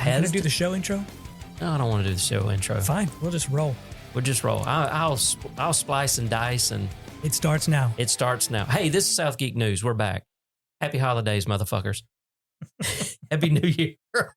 going to do the show intro? No, I don't want to do the show intro. Fine. We'll just roll. We'll just roll. I'll splice and dice, and it starts now. It starts now. Hey, this is South Geek News. We're back. Happy holidays, motherfuckers. Happy New Year.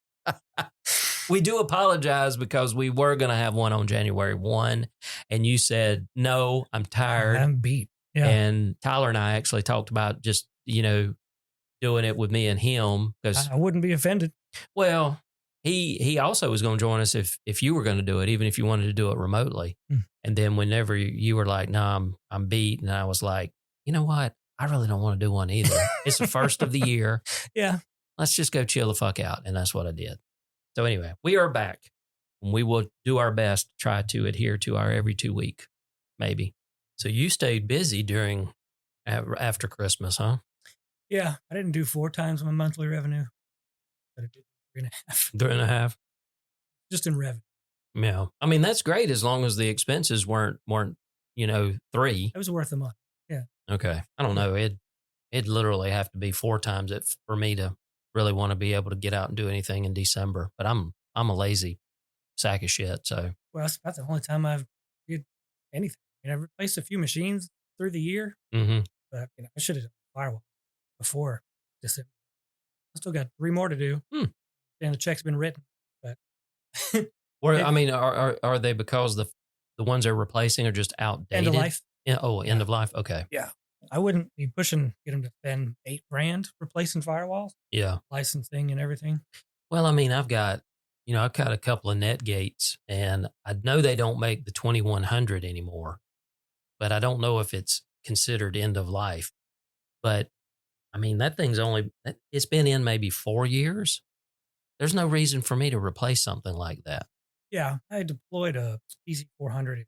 We do apologize because we were going to have one on January 1, and you said, no, I'm tired. I'm beat. Yeah. And Tyler and I actually talked about just, doing it with me and him. Because I wouldn't be offended. Well, he also was going to join us if you were going to do it, even if you wanted to do it remotely. And then whenever you were like, no, I'm beat. And I was like, you know what? I really don't want to do one either. It's the first of the year. Yeah. Let's just go chill the fuck out. And that's what I did. So anyway, we are back. We will do our best to try to adhere to our every 2 week, maybe. So you stayed busy after Christmas, huh? Yeah. I didn't do 4 times my monthly revenue, but I did 3.5. 3.5? Just in revenue. Yeah. I mean, that's great as long as the expenses weren't 3. It was worth the money. Yeah. Okay. I don't know. It'd literally have to be 4 times it for me to really want to be able to get out and do anything in December. But I'm a lazy sack of shit. So that's about the only time I've did anything. I've replaced a few machines through the year, but I should have done Firewall before December. I still got 3 more to do, and the check's been written. But are they because the ones they're replacing are just outdated? End of life. Yeah. Oh, end of life. Okay. Yeah. I wouldn't be pushing get them to spend $8,000 replacing firewalls. Yeah. Licensing and everything. Well, I mean, I've got a couple of Netgates, and I know they don't make the 2100 anymore, but I don't know if it's considered end of life. But I mean, that thing's it's been in maybe 4 years. There's no reason for me to replace something like that. Yeah. I deployed a PC400 in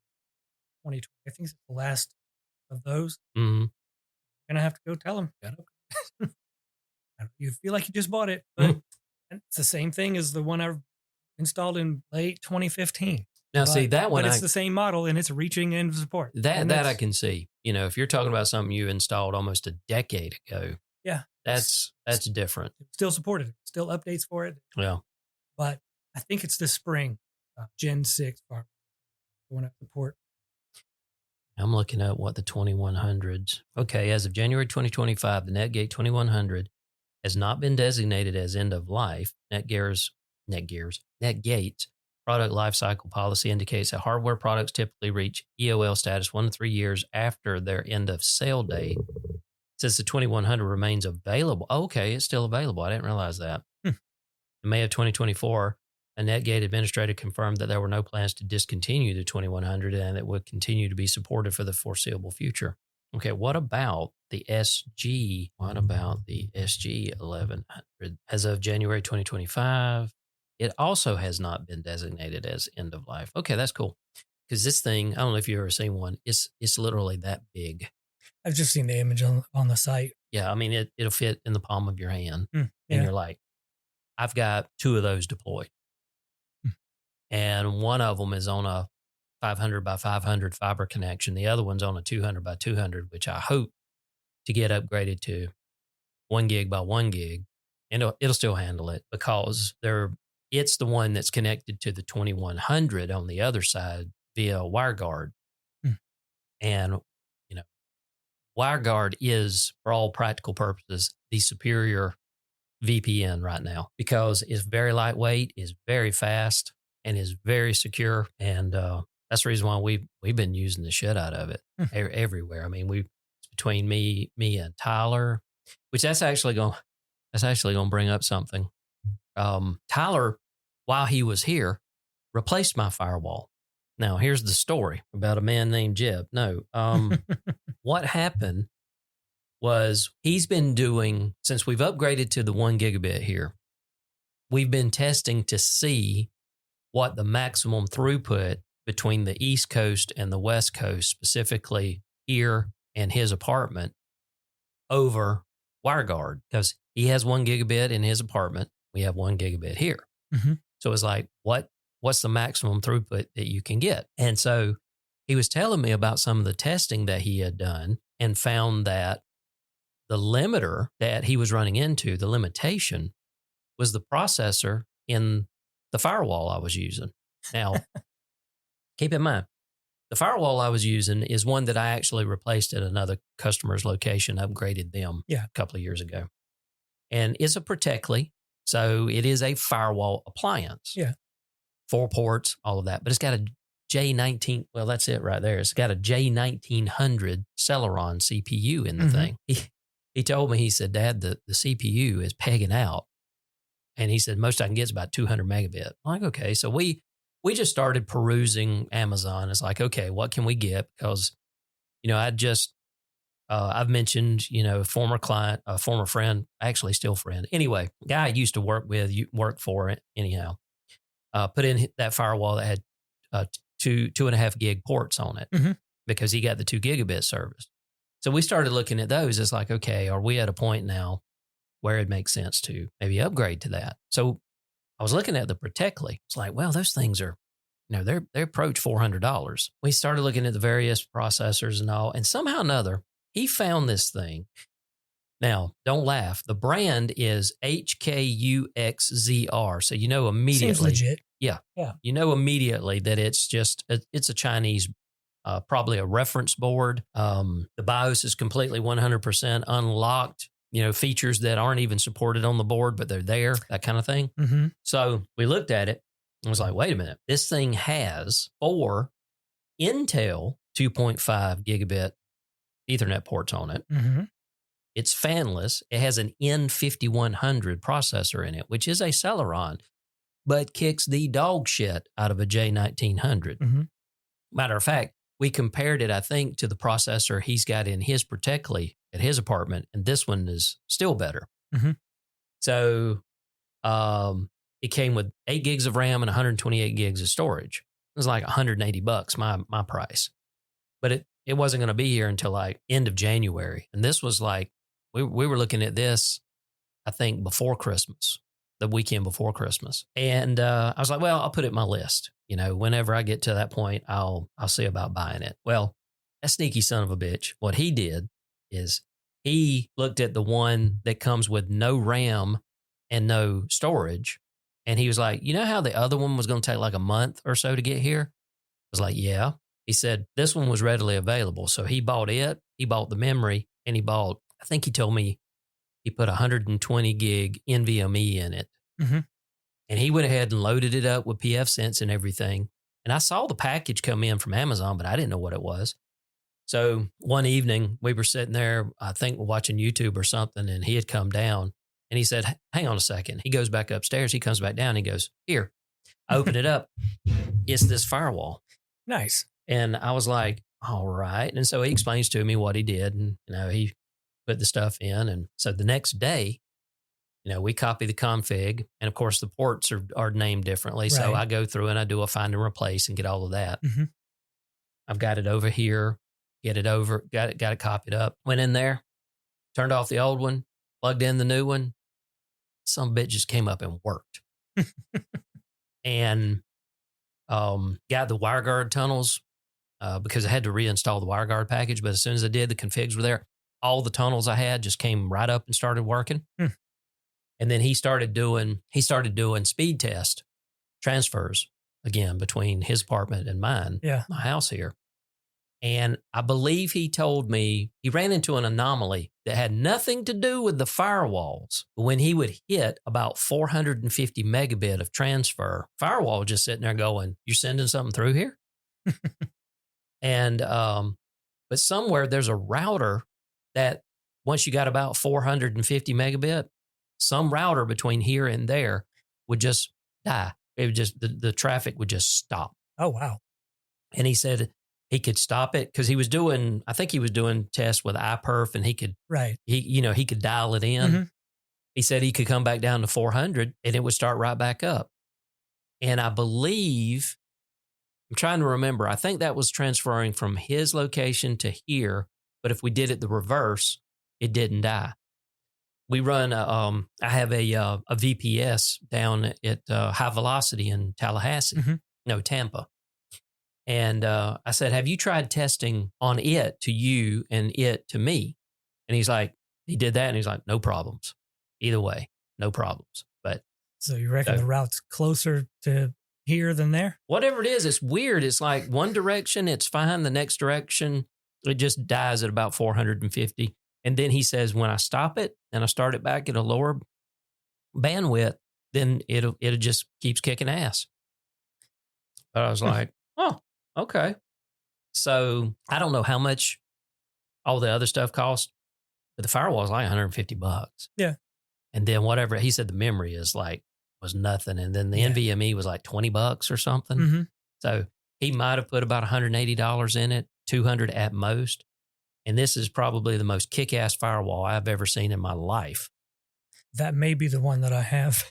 2020. I think it's the last of those. Mm-hmm. I'm going to have to go tell them. You feel like you just bought it, but it's the same thing as the one I installed in late 2015. Now, see that one, but it's the same model and it's reaching end of support. That I can see. If you're talking about something you installed almost a decade ago, yeah, that's different. Still supported, still updates for it. Yeah, but I think it's this spring, Gen 6 going up support. I'm looking at what the 2100s. Okay, as of January 2025, the Netgate 2100 has not been designated as end of life. Netgate's product lifecycle policy indicates that hardware products typically reach EOL status 1 to 3 years after their end of sale date. Since the 2100 remains available. Okay, it's still available. I didn't realize that. In May of 2024, a Netgate administrator confirmed that there were no plans to discontinue the 2100 and it would continue to be supported for the foreseeable future. Okay, what about the SG? What about the SG 1100? As of January 2025, it also has not been designated as end of life. Okay, that's cool. Because this thing, I don't know if you've ever seen one, it's literally that big. I've just seen the image on the site. Yeah, I mean, it'll fit in the palm of your hand. Yeah. And you're like, I've got 2 of those deployed. And one of them is on a 500 by 500 fiber connection. The other one's on a 200 by 200, which I hope to get upgraded to 1 gig by 1 gig. And it'll still handle it because it's the one that's connected to the 2100 on the other side via WireGuard. And, WireGuard is, for all practical purposes, the superior VPN right now because it's very lightweight, is very fast, and is very secure. And that's the reason why we've been using the shit out of it everywhere. I mean, it's between me and Tyler, which that's actually going to bring up something. Tyler, while he was here, replaced my firewall. Now, here's the story about a man named Jeb. No, what happened was he's been doing, since we've upgraded to the 1 gigabit here, we've been testing to see what the maximum throughput between the East Coast and the West Coast, specifically here and his apartment, over WireGuard, because he has 1 gigabit in his apartment. We have 1 gigabit here. So it's like, what's the maximum throughput that you can get? And so he was telling me about some of the testing that he had done and found that the limiter that he was running into, the limitation, was the processor in the firewall I was using. Now, keep in mind, the firewall I was using is one that I actually replaced at another customer's location, upgraded them a couple of years ago. And it's a Protectly, so it is a firewall appliance. Yeah. 4 ports, all of that. But it's got a J19, well, that's it right there. It's got a J1900 Celeron CPU in the thing. He told me, he said, Dad, the CPU is pegging out. And he said, most I can get is about 200 megabit. I'm like, okay. So we just started perusing Amazon. It's like, okay, what can we get? Because, I've mentioned, a former client, a former friend, actually still friend. Anyway, guy I used to work with, work for it anyhow, put in that firewall that had 2.5 gig ports on it because he got the 2 gigabit service. So we started looking at those. It's like, okay, are we at a point now where it makes sense to maybe upgrade to that? So I was looking at the Protectly. It's like, well, those things are, they approach $400. We started looking at the various processors and all, and somehow or another, he found this thing. Now, don't laugh. The brand is HKUXZR. So you know immediately. Seems legit. Yeah. You know immediately that it's a Chinese, probably a reference board. The BIOS is completely 100% unlocked. Features that aren't even supported on the board, but they're there, that kind of thing. So we looked at it and was like, wait a minute. This thing has 4 Intel 2.5 gigabit Ethernet ports on it. It's fanless. It has an N5100 processor in it, which is a Celeron, but kicks the dog shit out of a J1900. Matter of fact, we compared it, I think, to the processor he's got in his Protectly at his apartment, and this one is still better. So it came with 8 gigs of RAM and 128 gigs of storage. It was like $180, my price. But it wasn't going to be here until like end of January. And this was like, we were looking at this, I think, before Christmas, the weekend before Christmas. And I was like, well, I'll put it in my list. Whenever I get to that point, I'll see about buying it. Well, that sneaky son of a bitch, what he did is he looked at the one that comes with no RAM and no storage. And he was like, you know how the other one was going to take like a month or so to get here? I was like, yeah. He said this one was readily available. So he bought it, he bought the memory, and I think he told me he put 120 gig NVMe in it. And he went ahead and loaded it up with PFSense and everything. And I saw the package come in from Amazon, but I didn't know what it was. So one evening we were sitting there, I think watching YouTube or something, and he had come down and he said, hang on a second. He goes back upstairs. He comes back down. He goes, here, I open it up. It's this firewall. Nice. And I was like, all right. And so he explains to me what he did. And, he put the stuff in. And so the next day, we copy the config. And of course, the ports are named differently. Right. So I go through and I do a find and replace and get all of that. I've got it over here, got it copied up. Went in there, turned off the old one, plugged in the new one. Some bitch just came up and worked. And got the WireGuard tunnels because I had to reinstall the WireGuard package. But as soon as I did, the configs were there. All the tunnels I had just came right up and started working. And then he started doing speed test transfers again between his apartment and mine, my house here. And I believe he told me he ran into an anomaly that had nothing to do with the firewalls. But when he would hit about 450 megabit of transfer, firewall was just sitting there going, you're sending something through here? And, but somewhere there's a router that once you got about 450 megabit, some router between here and there would just die. It would just, the traffic would just stop. Oh, wow. And he said he could stop it because he was doing tests with iPerf, and he could dial it in. He said he could come back down to 400 and it would start right back up. And I believe, I'm trying to remember, I think that was transferring from his location to here. But if we did it the reverse, it didn't die. We run, I have a VPS down at High Velocity in Tallahassee, Tampa. And I said, have you tried testing on it to you and it to me? And he's like, he did that. And he's like, no problems. Either way, no problems. But So you reckon the route's closer to here than there? Whatever it is, it's weird. It's like one direction, it's fine. The next direction, it just dies at about 450. And then he says, when I stop it and I start it back at a lower bandwidth, then it just keeps kicking ass. But I was like, oh, okay. So I don't know how much all the other stuff cost, but the firewall is like $150. Yeah. And then whatever, he said the memory was nothing. And then the NVMe was like $20 or something. Mm-hmm. So he might have put about $180 in it, $200 at most. And this is probably the most kick-ass firewall I've ever seen in my life. That may be the one that I have.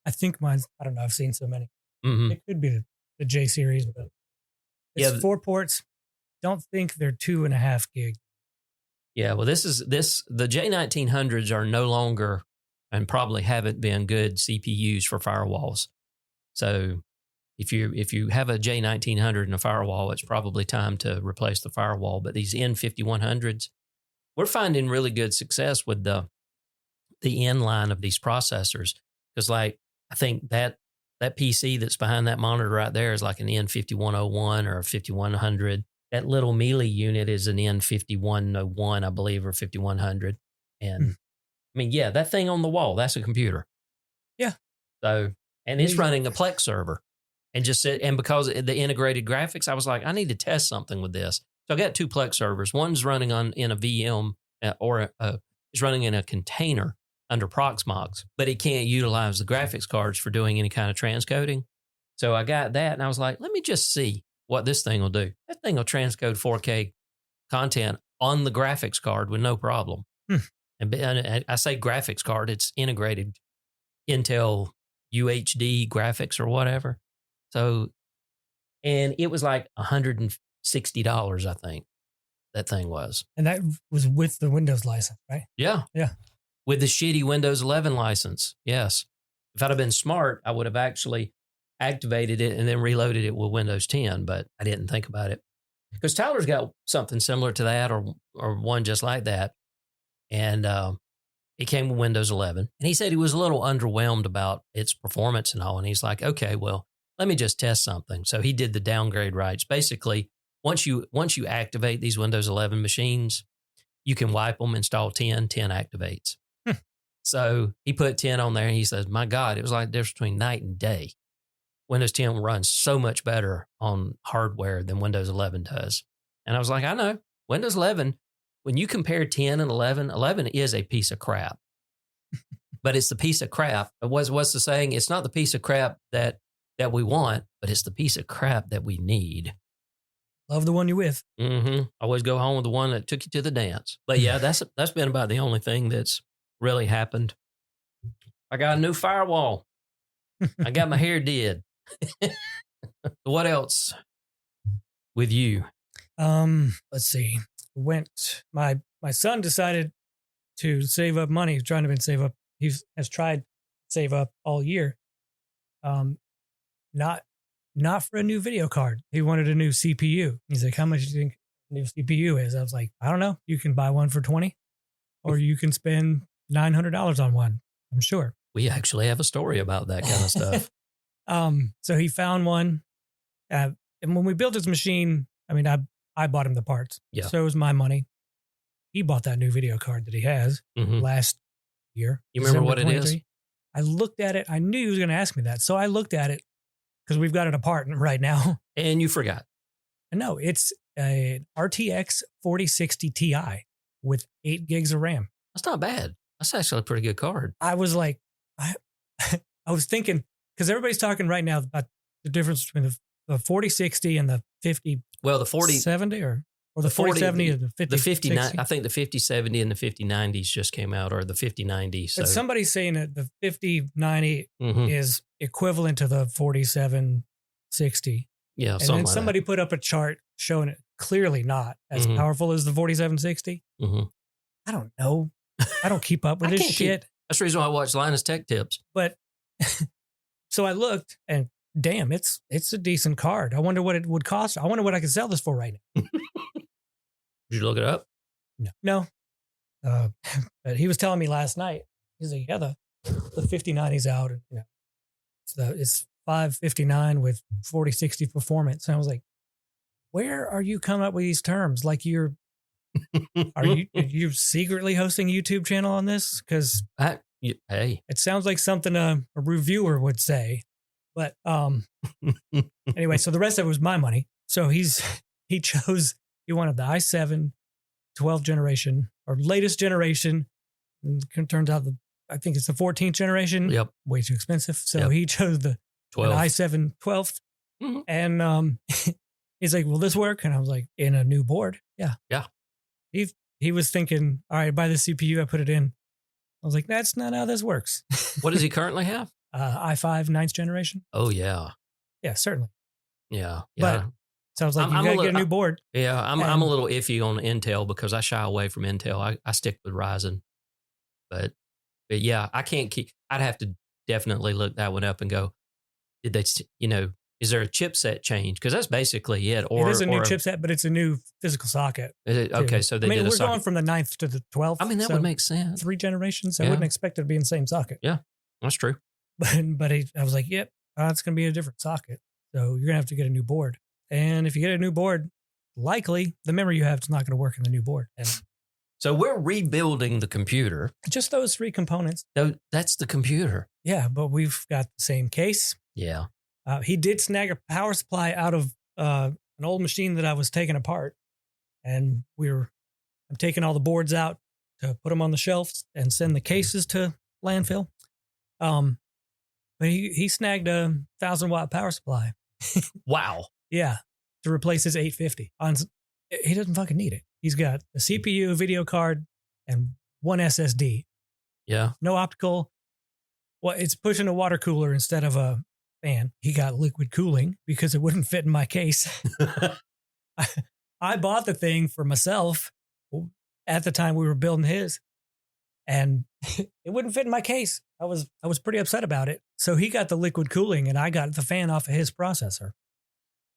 I think mine's, I don't know, I've seen so many. Mm-hmm. It could be the J series, but it's 4 ports. Don't think they're 2.5 gig. Yeah, well, the J1900s are no longer and probably haven't been good CPUs for firewalls. So if you have a J1900 in a firewall, it's probably time to replace the firewall. But these N5100s, we're finding really good success with the inline of these processors. Because like, I think that PC that's behind that monitor right there is like an N5101 or a 5100. That little Mealy unit is an N5101, I believe, or 5100. And I mean, yeah, that thing on the wall, that's a computer. Yeah. So, and it's running a Plex server. And because of the integrated graphics, I was like, I need to test something with this. So I got 2 Plex servers. One's running in a VM or it's running in a container under Proxmox, but it can't utilize the graphics cards for doing any kind of transcoding. So I got that and I was like, let me just see what this thing will do. That thing will transcode 4K content on the graphics card with no problem. And I say graphics card, it's integrated Intel UHD graphics or whatever. So, and it was like $160, I think that thing was. And that was with the Windows license, right? Yeah. Yeah. With the shitty Windows 11 license. Yes. If I'd have been smart, I would have actually activated it and then reloaded it with Windows 10, but I didn't think about it. Because Tyler's got something similar to that or one just like that. And it came with Windows 11. And he said he was a little underwhelmed about its performance and all. And he's like, okay, well, let me just test something. So he did the downgrade rights. Basically, once you activate these Windows 11 machines, you can wipe them, install 10 activates. So he put 10 on there and he says, my God, it was like the difference between night and day. Windows 10 runs so much better on hardware than Windows 11 does. And I was like, I know. Windows 11, when you compare 10 and 11, 11 is a piece of crap. But it's the piece of crap. What's the saying? It's not the piece of crap that we want, but it's the piece of crap that we need. Love the one you're with. Mm-hmm. Always go home with the one that took you to the dance. But yeah, that's been about the only thing that's really happened. I got a new firewall. I got my hair did. What else with you? Let's see. My son decided to save up money. He's trying to save up. He has tried to save up all year. Not for a new video card. He wanted a new CPU. He's like, how much do you think a new CPU is? I was like, I don't know. You can buy one for $20 or you can spend $900 on one. I'm sure. We actually have a story about that kind of stuff. So he found one. And when we built his machine, I mean, I bought him the parts. Yeah. So it was my money. He bought that new video card that he has last year. You remember what it is? I looked at it. I knew he was going to ask me that. So I looked at it because we've got it apart right now. And you forgot. No, it's an RTX 4060 Ti with 8 gigs of RAM. That's not bad. That's actually a pretty good card. I was like, I was thinking, because everybody's talking right now about the difference between the 4060 and the 5070 or the 4070 and the 5060. The 59, I think the 5070 and the 5090s just came out, or the 5090. So. But somebody's saying that the 5090 is equivalent to the 4760. Yeah, and then somebody put up a chart showing it clearly not as powerful as the 4760. I don't know. I don't keep up with this shit. That's the reason why I watch Linus Tech Tips. But so I looked and damn, it's a decent card. I wonder what it would cost. I wonder what I could sell this for right now. Did you look it up? No. But he was telling me last night, he's like, yeah, the 5090's out, and it's 559 with 4060 performance. And I was like, where are you coming up with these terms? Like are you secretly hosting a YouTube channel on this? Because hey, it sounds like something a reviewer would say. But anyway, so the rest of it was my money. So he wanted the i7 12th generation or latest generation. And it turns out I think it's the 14th generation. Yep. Way too expensive. So he chose the i7 12th. Mm-hmm. And he's like, will this work? And I was like, in a new board. Yeah. Yeah. He was thinking, all right, buy the CPU, I put it in. I was like, that's not how this works. What does he currently have? i5 9th generation. Oh, yeah. Yeah, certainly. Yeah. But so I was like, you got to get a new board. Yeah, I'm a little iffy on Intel because I shy away from Intel. I stick with Ryzen. But yeah, I can't keep, I'd have to definitely look that one up and go, did they, is there a chipset change? Because that's basically it. Or, it is a new chipset, but it's a new physical socket. Okay, so they did a socket. We're going from the 9th to the 12th. I mean, that would make sense. 3 generations. I wouldn't expect it to be in the same socket. Yeah, that's true. But I was like, yep, it's going to be a different socket. So you're going to have to get a new board. And if you get a new board, likely the memory you have is not going to work in the new board. And so we're rebuilding the computer. Just those 3 components. That's the computer. Yeah, but we've got the same case. Yeah. He did snag a power supply out of an old machine that I was taking apart. And I'm taking all the boards out to put them on the shelves and send the cases to landfill. But he snagged a 1,000-watt power supply. Wow. Yeah, to replace his 850. He doesn't fucking need it. He's got a CPU, a video card, and 1 SSD. Yeah. No optical. Well, it's pushing a water cooler instead of a fan. He got liquid cooling because it wouldn't fit in my case. I bought the thing for myself at the time we were building his, and it wouldn't fit in my case. I was pretty upset about it. So he got the liquid cooling, and I got the fan off of his processor.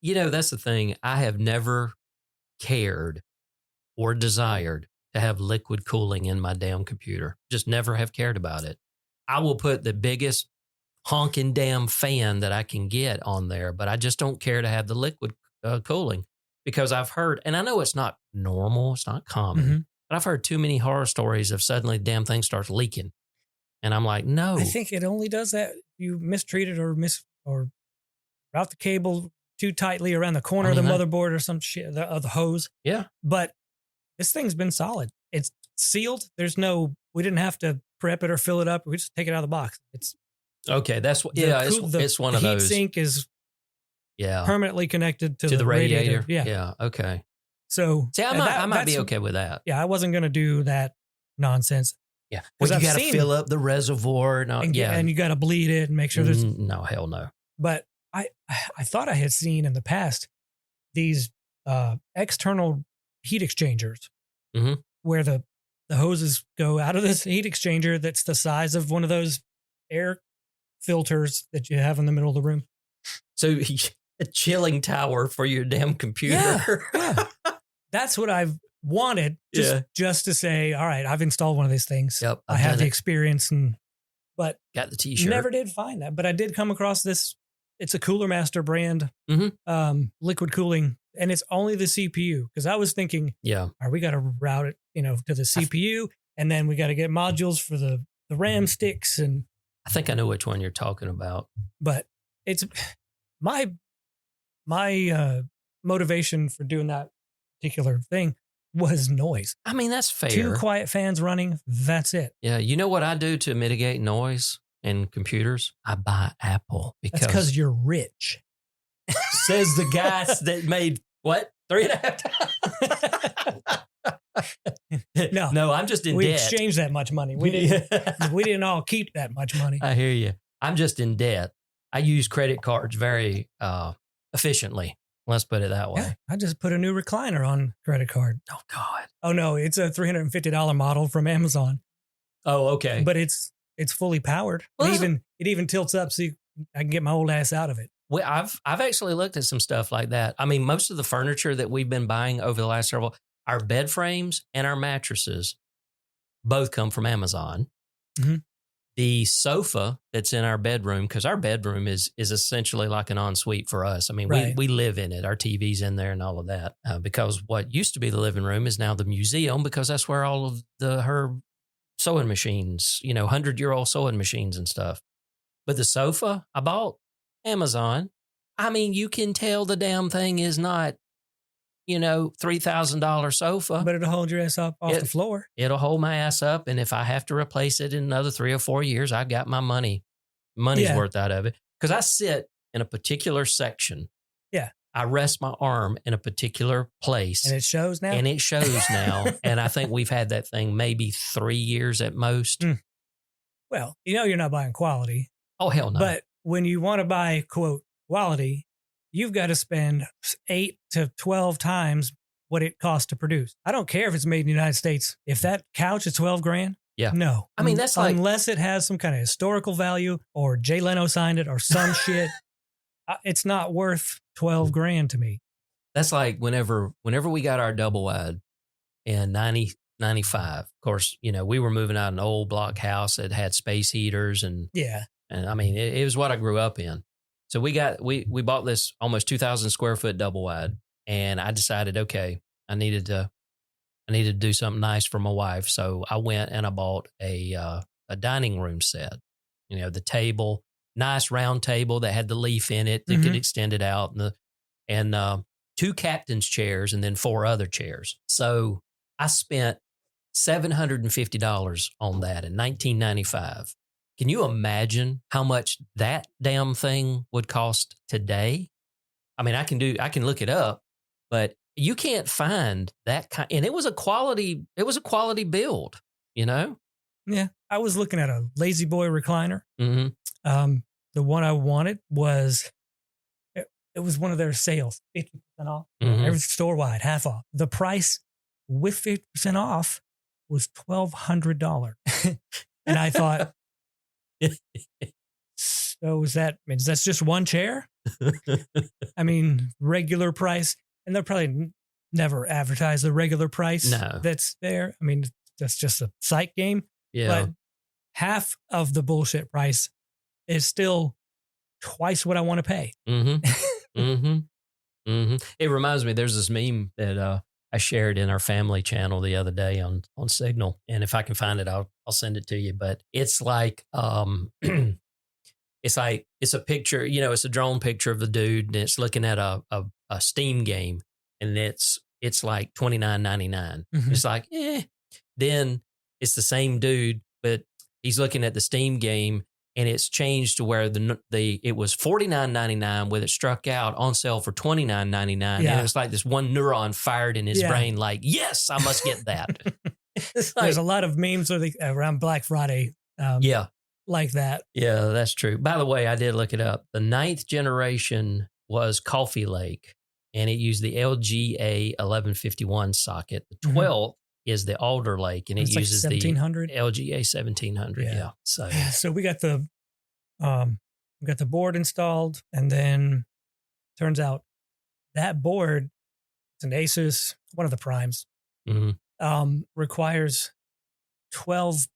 That's the thing. I have never cared or desired to have liquid cooling in my damn computer. Just never have cared about it. I will put the biggest honking damn fan that I can get on there, but I just don't care to have the liquid cooling because I've heard, and I know it's not normal, it's not common, but I've heard too many horror stories of suddenly the damn thing starts leaking. And I'm like, no. I think it only does that if you mistreat it or route the cable too tightly around the corner of the motherboard or some shit, of the hose. Yeah. But this thing's been solid. It's sealed. We didn't have to prep it or fill it up. We just take it out of the box. It's okay. It's one of those. The heat sink is permanently connected to the radiator. Yeah. Okay. So see, I might be okay with that. Yeah. I wasn't going to do that nonsense. Yeah. Well, you got to fill up the reservoir. And you got to bleed it and make sure there's no, hell no. But I thought I had seen in the past these external heat exchangers where the hoses go out of this heat exchanger that's the size of one of those air filters that you have in the middle of the room. So a chilling tower for your damn computer. Yeah. That's what I've wanted just to say, all right, I've installed one of these things. Yep, I have the experience but got the t-shirt. Never did find that, but I did come across this. It's a Cooler Master brand, liquid cooling, and it's only the CPU. Because I was thinking, all right, we got to route it, to the CPU, and then we got to get modules for the RAM sticks. And I think I know which one you're talking about. But it's my motivation for doing that particular thing was noise. I mean, that's fair. 2 quiet fans running. That's it. Yeah. You know what I do to mitigate noise in computers? I buy Apple because you're rich. Says the guy that made what? 3.5 times. No, I'm just in debt. We exchanged that much money. We didn't all keep that much money. I hear you. I'm just in debt. I use credit cards very efficiently. Let's put it that way. Yeah, I just put a new recliner on credit card. Oh, God. Oh, no. It's a $350 model from Amazon. Oh, okay. But it's fully powered. Well, it even tilts up so I can get my old ass out of it. Well, I've actually looked at some stuff like that. I mean, most of the furniture that we've been buying over the last our bed frames and our mattresses both come from Amazon. The sofa that's in our bedroom, because our bedroom is essentially like an ensuite for us. I mean, we live in it. Our TV's in there and all of that. Because what used to be the living room is now the museum, because that's where all of her sewing machines, 100-year-old sewing machines and stuff. But the sofa I bought Amazon. I mean, you can tell the damn thing is not, $3,000 sofa. But it'll hold your ass up off the floor. It'll hold my ass up. And if I have to replace it in another 3 or 4 years, I've got my money's worth out of it. Because I sit in a particular section. Yeah. I rest my arm in a particular place. And it shows now? And I think we've had that thing maybe 3 years at most. Well, you're not buying quality. Oh, hell no. But when you want to buy, quote, quality, you've got to spend 8 to 12 times what it costs to produce. I don't care if it's made in the United States. If that couch is $12,000, yeah, no. I mean, that's unless it has some kind of historical value or Jay Leno signed it or some shit, it's not worth $12,000 to me. That's like whenever we got our double wide in 95. Of course, we were moving out an old block house that had space heaters and I mean, it was what I grew up in. So we bought this almost 2,000 square foot double wide, and I decided, okay, I needed to do something nice for my wife. So I went and I bought a dining room set. The table, nice round table that had the leaf in it that could extend it out, and 2 captain's chairs and then 4 other chairs. So I spent $750 on that in 1995. Can you imagine how much that damn thing would cost today? I mean, I can look it up, but you can't find that kind. And it was a quality build, Yeah. I was looking at a Lazy Boy recliner. Mm-hmm. The one I wanted was, it was one of their sales, 50% off. Mm-hmm. Every store wide, half off. The price with 50% off was $1,200. And I thought, so that's just one chair? I mean, regular price. And they'll probably never advertise the regular price that's there. I mean, that's just a psych game. Yeah. But half of the bullshit price is still twice what I want to pay. Mm-hmm. Mm-hmm. Mm-hmm. It reminds me, there's this meme that I shared in our family channel the other day on Signal. And if I can find it, I'll send it to you. But it's like, it's a picture, it's a drone picture of the dude and it's looking at a Steam game and it's like $29.99. Mm-hmm. It's like, Then it's the same dude, but he's looking at the Steam game and it's changed to where it was $49.99 with it struck out on sale for $29.99. Yeah. And it's like this one neuron fired in his brain, like, yes, I must get that. There's a lot of memes around Black Friday. Like that. Yeah, that's true. By the way, I did look it up. The 9th generation was Coffee Lake, and it used the LGA 1151 socket. The 12th is the Alder Lake, and it uses like 1700? The LGA 1700. Yeah. So we got the board installed, and then turns out that board, it's an Asus, one of the primes, requires 12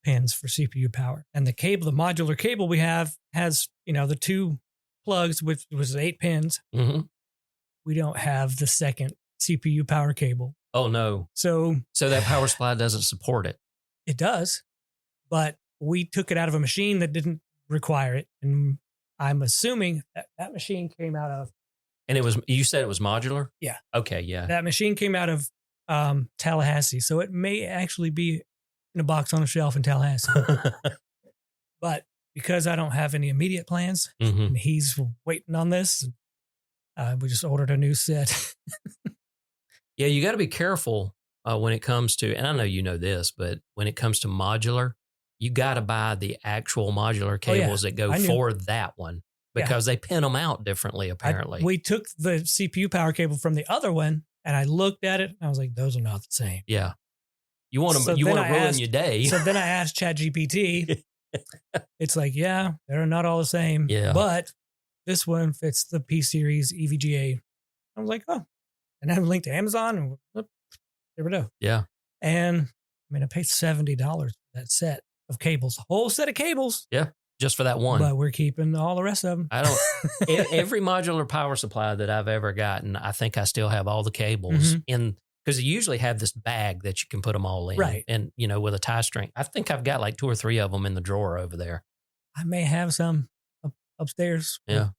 pins for CPU power. And the modular cable we have has, the 2 plugs, which was 8 pins. Mm-hmm. We don't have the second CPU power cable. Oh, no. So that power supply doesn't support it. It does, but we took it out of a machine that didn't require it. And I'm assuming that machine came out of... And you said it was modular? Yeah. Okay, yeah. That machine came out of Tallahassee. So it may actually be in a box on a shelf in Tallahassee. But because I don't have any immediate plans, and he's waiting on this, we just ordered a new set. Yeah, you got to be careful when it comes to, and I know you know this, but when it comes to modular, you got to buy the actual modular cables that go for that one because they pin them out differently, apparently. We took the CPU power cable from the other one, and I looked at it, and I was like, those are not the same. Yeah. You want to ruin your day. So then I asked ChatGPT. It's like, they're not all the same. Yeah. But this one fits the P Series EVGA. I was like, oh. And then I linked to Amazon and there we go. Yeah. And I paid $70 for that set. of cables, a whole set of cables. Yeah, just for that one. But we're keeping all the rest of them. I don't. Every modular power supply that I've ever gotten, I think I still have all the cables in, because you usually have this bag that you can put them all in, right? And with a tie string. I think I've got like 2 or 3 of them in the drawer over there. I may have some upstairs. Yeah,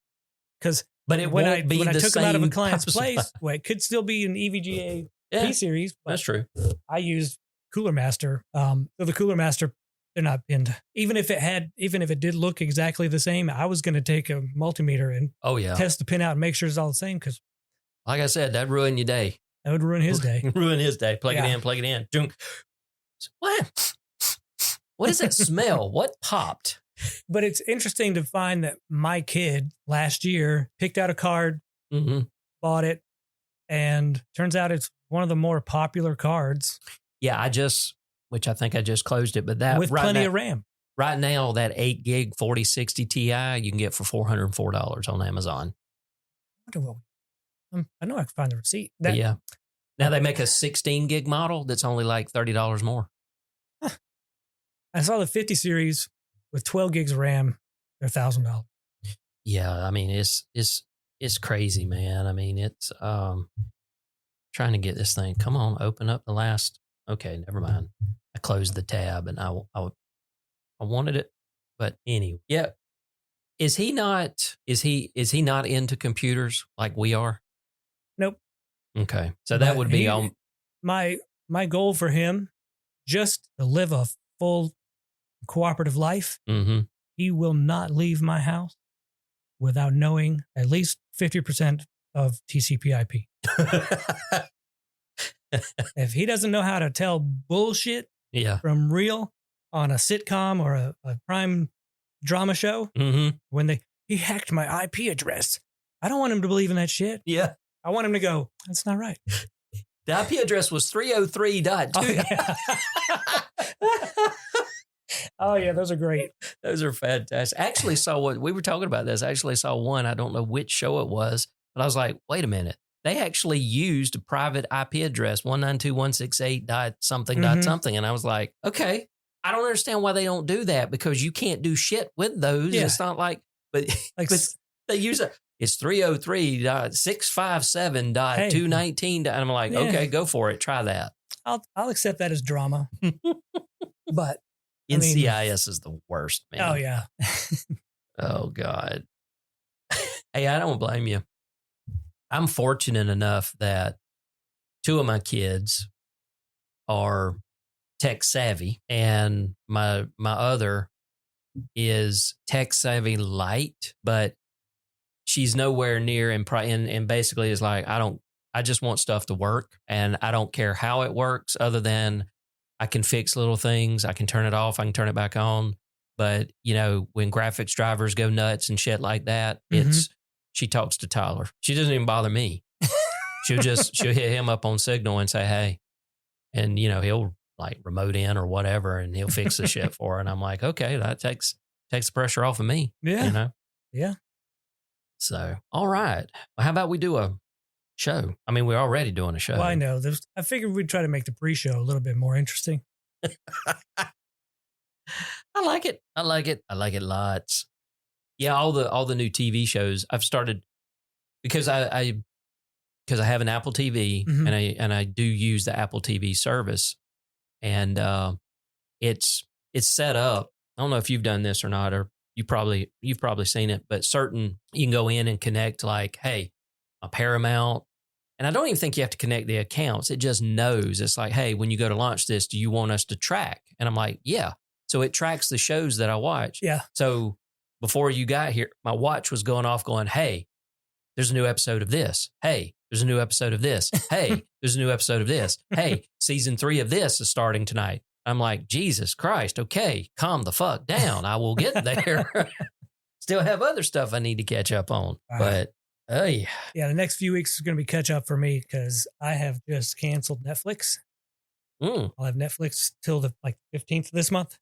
but when I took them out of a client's place, well, it could still be an EVGA P series. That's true. I used Cooler Master. So the Cooler Master, they're not pinned. Even if it did look exactly the same, I was going to take a multimeter and test the pin out and make sure it's all the same. Because, like I said, that'd ruin your day. That would ruin his day. Ruin his day. Plug it in. What? What is that smell? What popped? But it's interesting to find that my kid last year picked out a card, bought it, and turns out it's one of the more popular cards. Yeah, which I think I just closed it, but that with plenty of RAM. Right now, that 8 gig 4060 Ti you can get for $404 on Amazon. I know I can find the receipt. Yeah. Now they make a 16 gig model that's only like $30 more. Huh. I saw the 50 series with 12 gigs of RAM. They're $1,000. Yeah, I mean it's crazy, man. I mean it's trying to get this thing. Come on, open up the last. Okay, never mind. I closed the tab and I wanted it, but anyway. Yeah. Is he not into computers like we are? Nope. Okay. So that would be on my goal for him, just to live a full cooperative life. He will not leave my house without knowing at least 50% of TCP/IP. If he doesn't know how to tell bullshit from real on a sitcom or a prime drama show, when he hacked my IP address, I don't want him to believe in that shit. Yeah. I want him to go, that's not right. The IP address was 303.2. Oh, yeah, those are great. Those are fantastic. I actually saw we were talking about this. I actually saw one. I don't know which show it was, but I was like, wait a minute. They actually used a private IP address, 192.168.something, something. And I was like, okay, I don't understand why they don't do that, because you can't do shit with those. Yeah. It's not like, but they use it. It's 303.657.219. And I'm like, okay, go for it. Try that. I'll accept that as drama. But NCIS is the worst, man. Oh, yeah. Oh, God. Hey, I don't blame you. I'm fortunate enough that 2 of my kids are tech savvy, and my other is tech savvy light, but she's nowhere near and basically is like, I just want stuff to work, and I don't care how it works other than I can fix little things. I can turn it off. I can turn it back on. But, when graphics drivers go nuts and shit like that, she talks to Tyler. She doesn't even bother me. She'll hit him up on Signal and say, hey, and, he'll like remote in or whatever, and he'll fix the shit for her. And I'm like, okay, that takes the pressure off of me. Yeah. Yeah. So, all right. Well, how about we do a show? I mean, we're already doing a show. Well, I know. I figured we'd try to make the pre-show a little bit more interesting. I like it. I like it lots. Yeah, all the new TV shows I've started because I have an Apple TV and I do use the Apple TV service, and it's set up. I don't know if you've done this or not, or you've probably seen it, but you can go in and connect like, hey, a Paramount, and I don't even think you have to connect the accounts. It just knows. It's like, hey, when you go to launch this, do you want us to track? And I'm like, yeah. So it tracks the shows that I watch. Yeah. So before you got here, my watch was going off going, hey, there's a new episode of this. Hey, there's a new episode of this. Hey, there's a new episode of this. Hey, season 3 of this is starting tonight. I'm like, Jesus Christ. Okay, calm the fuck down. I will get there. Still have other stuff I need to catch up on. But, oh yeah. Yeah, the next few weeks is going to be catch up for me because I have just canceled Netflix. I'll have Netflix till the 15th of this month.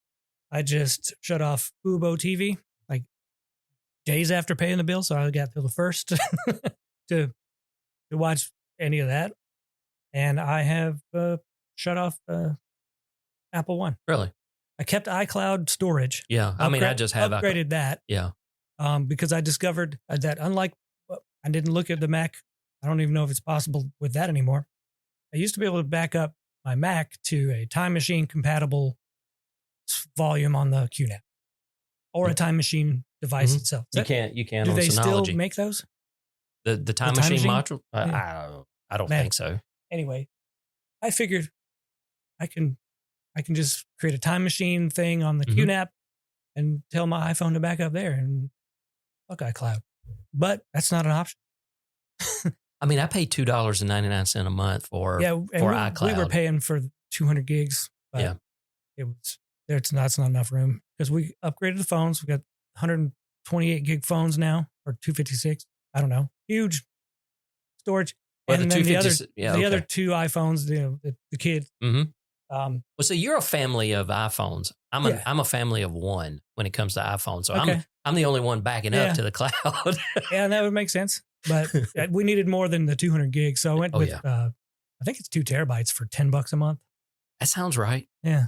I just shut off Fubo TV like days after paying the bill, so I got till the 1st to watch any of that. And I have shut off Apple One. Really? I kept iCloud storage. Yeah. I mean, I just have upgraded that. Yeah. Because I discovered that unlike, I didn't look at the Mac. I don't even know if it's possible with that anymore. I used to be able to back up my Mac to a Time Machine compatible volume on the QNAP or a Time Machine device itself. You can't Do on they Synology. still make those? The Time Machine module? Yeah. I don't think so. Anyway, I figured I can just create a Time Machine thing on the QNAP and tell my iPhone to back up there and fuck iCloud. But that's not an option. I mean, I paid $2.99 a month for iCloud. We were paying for 200 gigs. But it's not enough room because we upgraded the phones. We got 128 gig phones now, or 256. I don't know. Huge storage. Well, and then the other two iPhones, the kid. Well, so you're a family of iPhones. I'm a family of one when it comes to iPhones. So I'm the only one backing up to the cloud. Yeah, and that would make sense. But we needed more than the 200 gigs. So I went with, I think it's 2 terabytes for $10 a month. That sounds right. Yeah.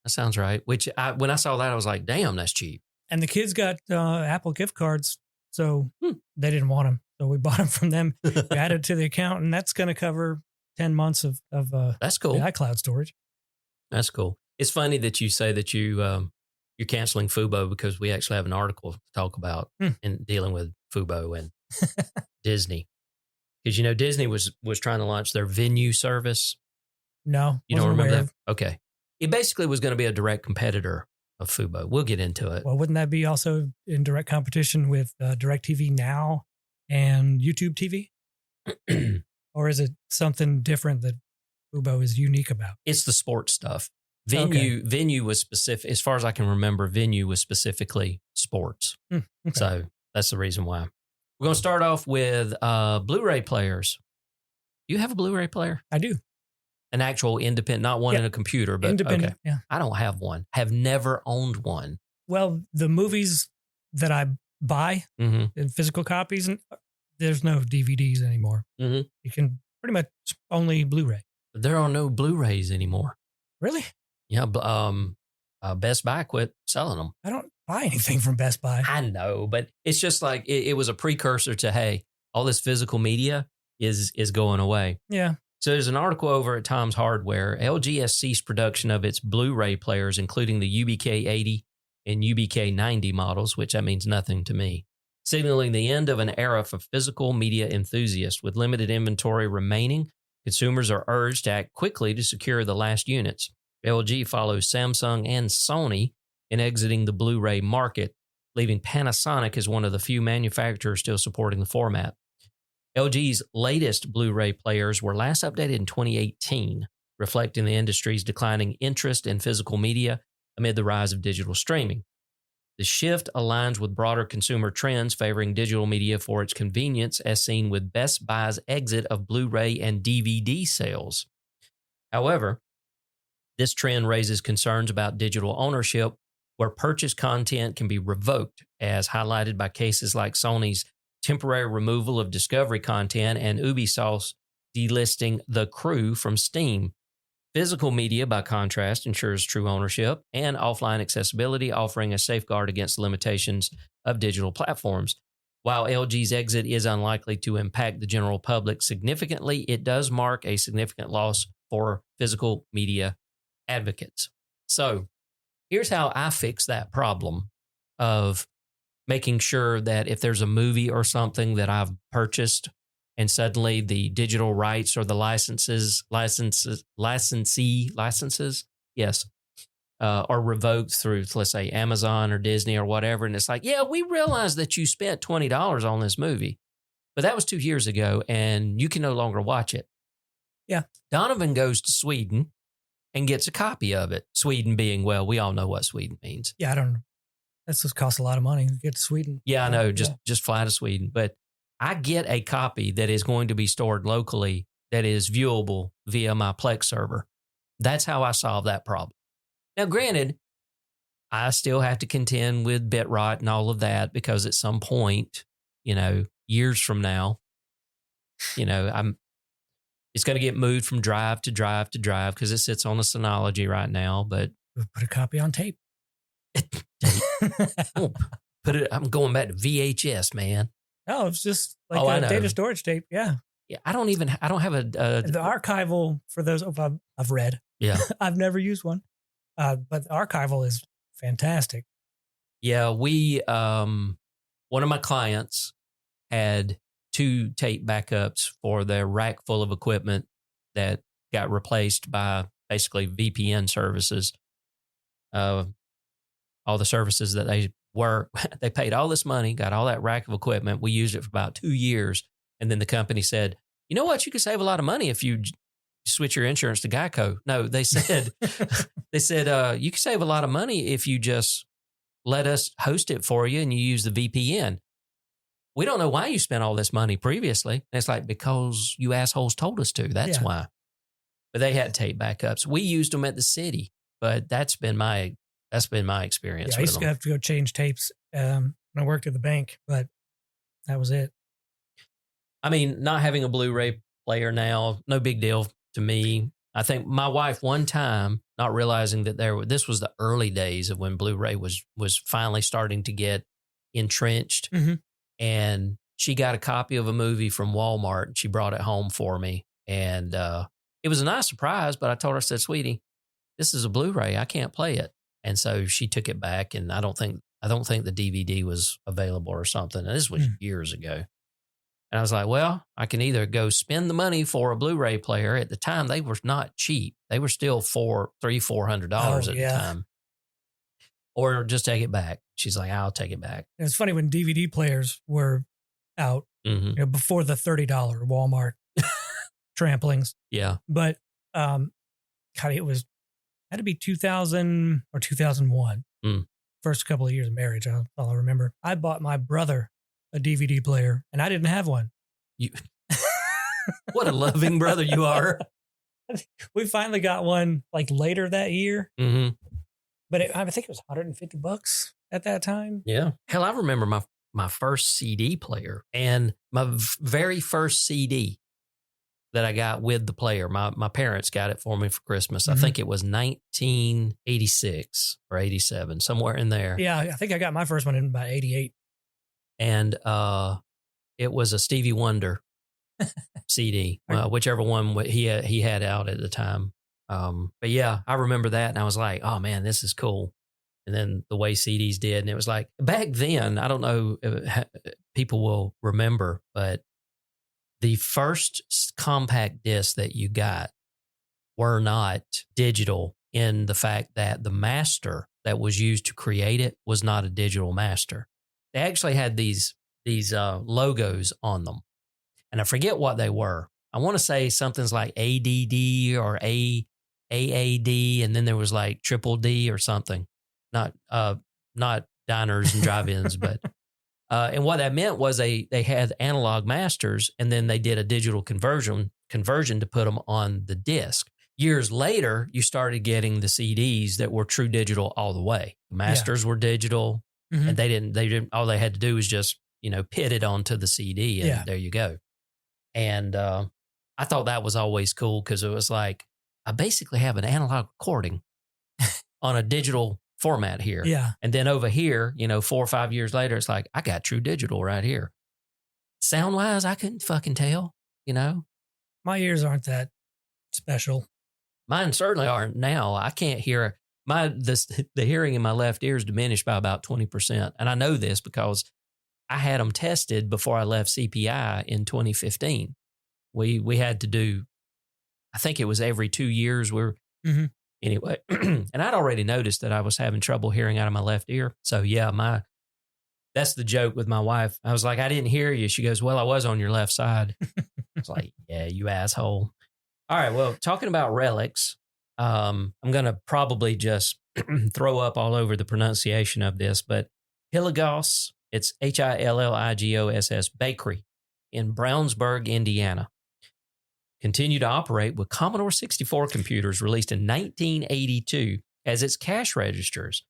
That sounds right. Which when I saw that, I was like, damn, that's cheap. And the kids got Apple gift cards. So they didn't want them. So we bought them from them, added to the account, and that's going to cover 10 months of that's cool. The iCloud storage. That's cool. It's funny that you say that you're canceling Fubo because we actually have an article to talk about in dealing with Fubo and Disney. Because, Disney was trying to launch their Venue service. No. You don't remember that? Okay. It basically was going to be a direct competitor of Fubo. We'll get into it. Well, wouldn't that be also in direct competition with DirecTV Now and YouTube TV? Or is it something different that Fubo is unique about? It's the sports stuff. Venue was specific, as far as I can remember, Venue was specifically sports. Okay. So that's the reason why. We're going to start off with Blu-ray players. Do you have a Blu-ray player? I do. An actual independent, not one in a computer, but independent. Okay. Yeah. I don't have one. Have never owned one. Well, the movies that I buy in physical copies, there's no DVDs anymore. You can pretty much only Blu-ray. There are no Blu-rays anymore. Really? Yeah. Best Buy quit selling them. I don't buy anything from Best Buy. I know, but it's just like it was a precursor to, hey, all this physical media is going away. Yeah. So there's an article over at Tom's Hardware. LG has ceased production of its Blu-ray players, including the UBK80 and UBK90 models, which that means nothing to me, signaling the end of an era for physical media enthusiasts. With limited inventory remaining, consumers are urged to act quickly to secure the last units. LG follows Samsung and Sony in exiting the Blu-ray market, leaving Panasonic as one of the few manufacturers still supporting the format. LG's latest Blu-ray players were last updated in 2018, reflecting the industry's declining interest in physical media amid the rise of digital streaming. The shift aligns with broader consumer trends favoring digital media for its convenience, as seen with Best Buy's exit of Blu-ray and DVD sales. However, this trend raises concerns about digital ownership, where purchased content can be revoked, as highlighted by cases like Sony's temporary removal of Discovery content and Ubisoft's delisting The Crew from Steam. Physical media, by contrast, ensures true ownership and offline accessibility, offering a safeguard against limitations of digital platforms. While LG's exit is unlikely to impact the general public significantly, it does mark a significant loss for physical media advocates. So here's how I fix that problem of making sure that if there's a movie or something that I've purchased and suddenly the digital rights or the licenses, are revoked through, let's say, Amazon or Disney or whatever. And it's like, yeah, we realize that you spent $20 on this movie, but that was 2 years ago and you can no longer watch it. Yeah. Donovan goes to Sweden and gets a copy of it. Sweden being, well, we all know what Sweden means. Yeah, I don't know. That's just costs a lot of money to get to Sweden. Yeah, I know. Just fly to Sweden. But I get a copy that is going to be stored locally that is viewable via my Plex server. That's how I solve that problem. Now, granted, I still have to contend with bit rot and all of that because at some point, years from now, it's going to get moved from drive to drive to drive because it sits on the Synology right now. But We'll put a copy on tape. Oh, put it. I'm going back to VHS, man. No, it's just like a data storage tape. Yeah. Yeah, I don't have a the archival for those I've read. Yeah. I've never used one. But the archival is fantastic. Yeah, we one of my clients had 2 tape backups for their rack full of equipment that got replaced by basically VPN services. All the services that they paid all this money, got all that rack of equipment. We used it for about 2 years. And then the company said, you know what? You could save a lot of money if you switch your insurance to Geico. No, they said, you can save a lot of money if you just let us host it for you and you use the VPN. We don't know why you spent all this money previously. And it's like, because you assholes told us to. That's why. But they had tape backups. We used them at the city, but that's been my experience. Yeah, I used to have to go change tapes when I worked at the bank, but that was it. I mean, not having a Blu-ray player now, no big deal to me. I think my wife one time, not realizing that this was the early days of when Blu-ray was finally starting to get entrenched. Mm-hmm. And she got a copy of a movie from Walmart and she brought it home for me. And it was a nice surprise, but I told her, I said, sweetie, this is a Blu-ray. I can't play it. And so she took it back, and I don't think the DVD was available or something. And this was years ago. And I was like, well, I can either go spend the money for a Blu-ray player. At the time, they were not cheap. They were still $400 at the time. Or just take it back. She's like, I'll take it back. It's funny when DVD players were out, before the $30 Walmart tramplings. Yeah. But it had to be 2000 or 2001. First couple of years of marriage, that's all I remember. I bought my brother a DVD player, and I didn't have one. What a loving brother you are. We finally got one like later that year. Mm-hmm. But I think it was $150 at that time. Yeah. Hell, I remember my first CD player, and my very first CD that I got with the player. My parents got it for me for Christmas. Mm-hmm. I think it was 1986 or 87, somewhere in there. Yeah, I think I got my first one in about 88. And it was a Stevie Wonder CD, whichever one he had out at the time. But yeah, I remember that, and I was like, oh man, this is cool. And then the way CDs did, and it was like, back then, I don't know if people will remember, but the first compact disc that you got were not digital, in the fact that the master that was used to create it was not a digital master. They actually had these logos on them, and I forget what they were. I want to say something's like ADD or AAD, and then there was like triple D or something. Not diners and drive-ins, but and what that meant was they had analog masters, and then they did a digital conversion to put them on the disc. Years later, you started getting the CDs that were true digital all the way. The masters were digital, and they didn't. All they had to do was just pit it onto the CD, and there you go. And I thought that was always cool, because it was like, I basically have an analog recording on a digital format here. Yeah. And then over here, 4 or 5 years later, it's like, I got true digital right here. Sound wise, I couldn't fucking tell, My ears aren't that special. Mine certainly aren't now. I can't hear. The hearing in my left ear is diminished by about 20%. And I know this because I had them tested before I left CPI in 2015. We had to do, I think it was every 2 years. Anyway, and I'd already noticed that I was having trouble hearing out of my left ear. So yeah, that's the joke with my wife. I was like, I didn't hear you. She goes, well, I was on your left side. I was like, yeah, you asshole. All right, well, talking about relics, I'm going to probably just throw up all over the pronunciation of this, but Hilligos, it's Hilligoss Bakery in Brownsburg, Indiana, continue to operate with Commodore 64 computers released in 1982 as its cash registers.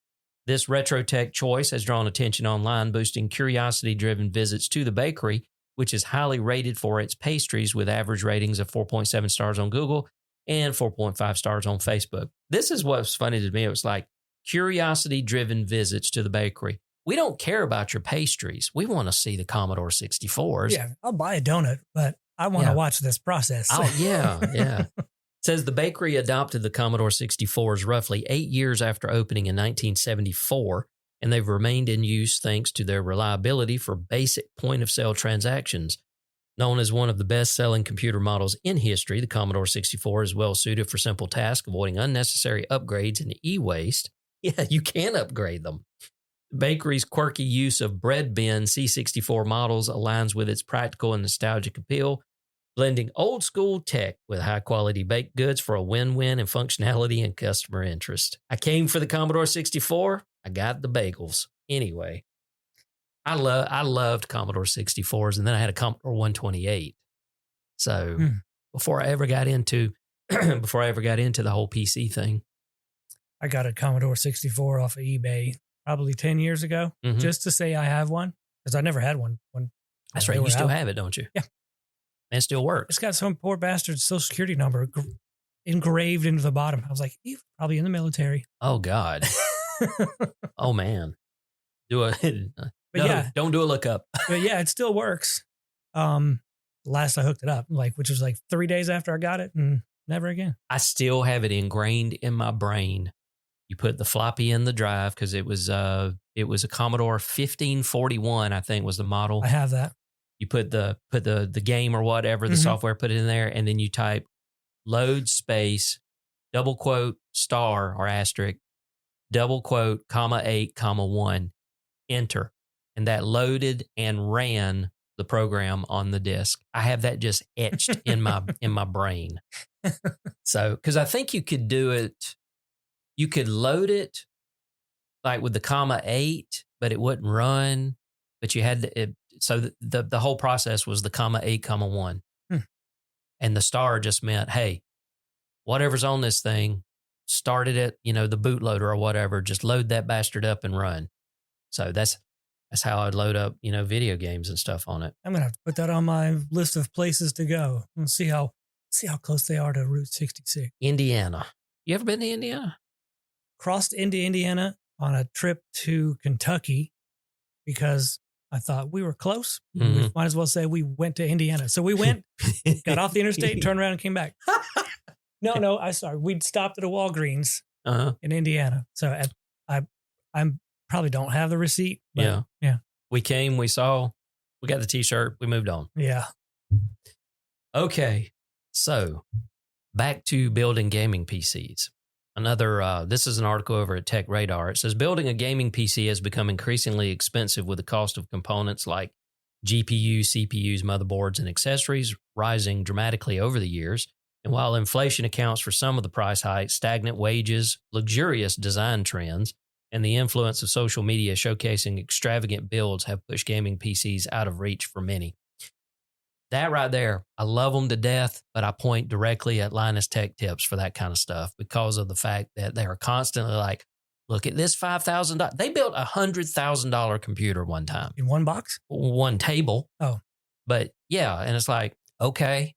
This retro tech choice has drawn attention online, boosting curiosity-driven visits to the bakery, which is highly rated for its pastries with average ratings of 4.7 stars on Google and 4.5 stars on Facebook. This is what's funny to me. It was like curiosity-driven visits to the bakery. We don't care about your pastries. We want to see the Commodore 64s. Yeah, I'll buy a donut, but I want to watch this process. Oh, yeah. It says the bakery adopted the Commodore 64s roughly 8 years after opening in 1974, and they've remained in use thanks to their reliability for basic point-of-sale transactions. Known as one of the best-selling computer models in history, the Commodore 64 is well-suited for simple tasks, avoiding unnecessary upgrades and e-waste. Yeah, you can upgrade them. The bakery's quirky use of bread bin C64 models aligns with its practical and nostalgic appeal, blending old-school tech with high-quality baked goods for a win-win in functionality and customer interest. I came for the Commodore 64. I got the bagels. Anyway, I loved Commodore 64s, and then I had a Commodore 128. So before I ever got into the whole PC thing, I got a Commodore 64 off of eBay probably 10 years ago, just to say I have one, because I never had one. That's right. You still have it, don't you? Yeah. And it still works. It's got some poor bastard's social security number engraved into the bottom. I was like, he's probably in the military. Oh, God. Oh, man. Don't do a lookup. But yeah, it still works. Last I hooked it up, which was 3 days after I got it, and never again. I still have it ingrained in my brain. You put the floppy in the drive because it was a Commodore 1541, I think was the model. I have that. You put the game or whatever, the software, put it in there, and then you type load space, double quote, star or asterisk, double quote, comma 8, comma 1, enter. And that loaded and ran the program on the disk. I have that just etched in my brain. So, because I think you could do it, you could load it like with the comma 8, but it wouldn't run. But you had to, so the whole process was the comma 8, comma 1. And the star just meant, hey, whatever's on this thing, started it, the bootloader or whatever, just load that bastard up and run. So that's how I'd load up, video games and stuff on it. I'm going to have to put that on my list of places to go and see how close they are to Route 66. Indiana. You ever been to Indiana? Crossed into Indiana on a trip to Kentucky because I thought we were close. We might as well say we went to Indiana. So we went, got off the interstate, turned around and came back. No, we'd stopped at a Walgreens in Indiana. So I probably don't have the receipt. But yeah. We came, we saw, we got the t-shirt, we moved on. Yeah. Okay. So back to building gaming PCs. This is an article over at Tech Radar. It says building a gaming PC has become increasingly expensive with the cost of components like GPUs, CPUs, motherboards, and accessories rising dramatically over the years. And while inflation accounts for some of the price hikes, stagnant wages, luxurious design trends, and the influence of social media showcasing extravagant builds have pushed gaming PCs out of reach for many. That right there, I love them to death, but I point directly at Linus Tech Tips for that kind of stuff because of the fact that they are constantly like, look at this $5,000. They built a $100,000 computer one time. In one box? One table. Oh. But yeah, and it's like, okay.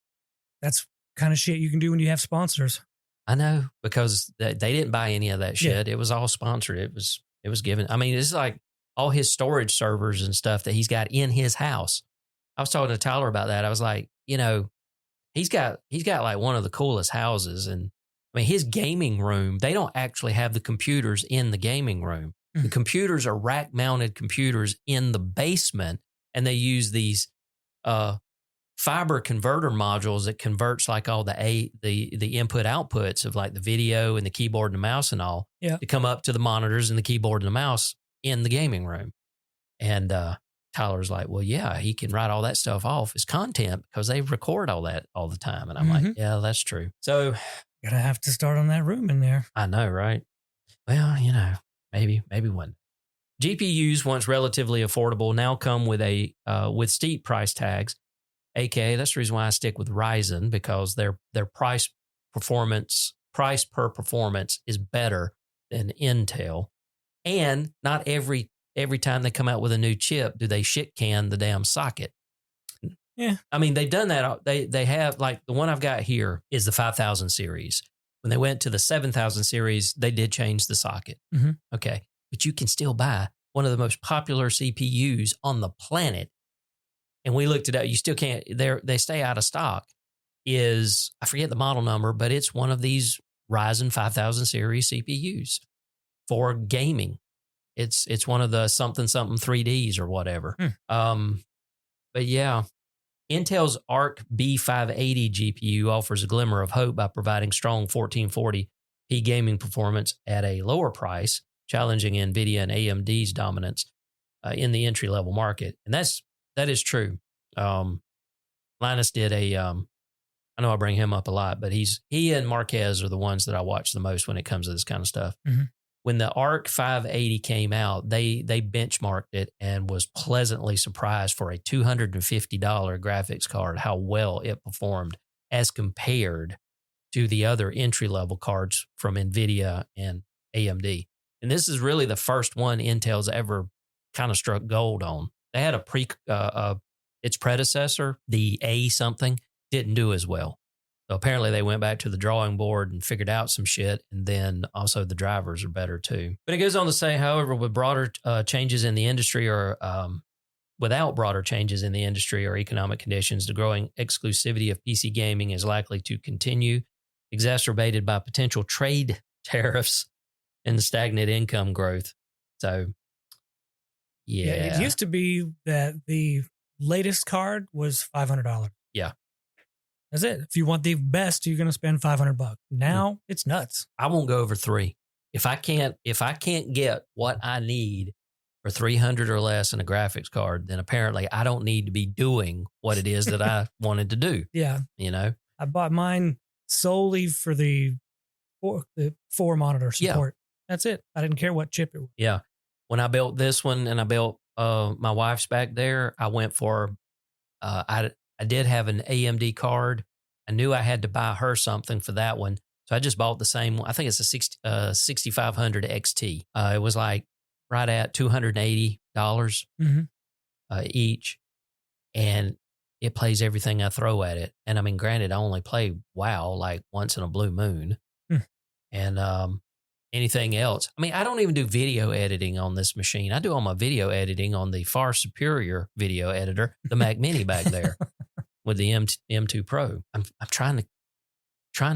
That's kind of shit you can do when you have sponsors. I know, because they didn't buy any of that shit. Yeah. It was all sponsored. It was given. I mean, it's like all his storage servers and stuff that he's got in his house. I was talking to Tyler about that. I was like, he's got like one of the coolest houses. And I mean, his gaming room, they don't actually have the computers in the gaming room. The computers are rack mounted computers in the basement. And they use these fiber converter modules that converts like all the input outputs of like the video and the keyboard and the mouse and all to come up to the monitors and the keyboard and the mouse in the gaming room. And, Tyler's like, well, yeah, he can write all that stuff off as content because they record all that all the time. And I'm like, yeah, that's true. So gonna have to start on that room in there. I know, right? Well, maybe one. GPUs, once relatively affordable, now come with with steep price tags. AKA, that's the reason why I stick with Ryzen, because their price per performance is better than Intel. And not every time they come out with a new chip, do they shit can the damn socket. Yeah. I mean, they've done that. They have, like, the one I've got here is the 5000 series. When they went to the 7000 series, they did change the socket. Mm-hmm. Okay. But you can still buy one of the most popular CPUs on the planet. And we looked it up. You still can't. They stay out of stock. I forget the model number, but it's one of these Ryzen 5000 series CPUs for gaming. It's one of the something 3Ds or whatever. But yeah, Intel's Arc B580 GPU offers a glimmer of hope by providing strong 1440p gaming performance at a lower price, challenging NVIDIA and AMD's dominance in the entry-level market. And that is true. Linus did I know I bring him up a lot, but he and Marquez are the ones that I watch the most when it comes to this kind of stuff. Mm-hmm. When the Arc 580 came out, they benchmarked it and was pleasantly surprised for a $250 graphics card, how well it performed as compared to the other entry-level cards from NVIDIA and AMD. And this is really the first one Intel's ever kind of struck gold on. They had its predecessor, the A something, didn't do as well. So apparently they went back to the drawing board and figured out some shit, and then also the drivers are better too. But it goes on to say, however, with broader changes in the industry or without broader changes in the industry or economic conditions, the growing exclusivity of PC gaming is likely to continue, exacerbated by potential trade tariffs and the stagnant income growth. So, yeah. It used to be that the latest card was $500. Yeah. That's it. If you want the best, you're going to spend $500. Now it's nuts. I won't go over $300. If I can't get what I need for $300 or less in a graphics card, then apparently I don't need to be doing what it is that I wanted to do. Yeah. You know, I bought mine solely for the four monitor support. Yeah. That's it. I didn't care what chip it was. Yeah. When I built this one and I built my wife's back there, I went for, I did have an AMD card. I knew I had to buy her something for that one. So I just bought the same one. I think it's a 6500 XT. It was like right at $280 each. And it plays everything I throw at it. And I mean, granted, I only play WoW like once in a blue moon. And anything else. I mean, I don't even do video editing on this machine. I do all my video editing on the far superior video editor, the Mac Mini back there with the M2 Pro. I'm trying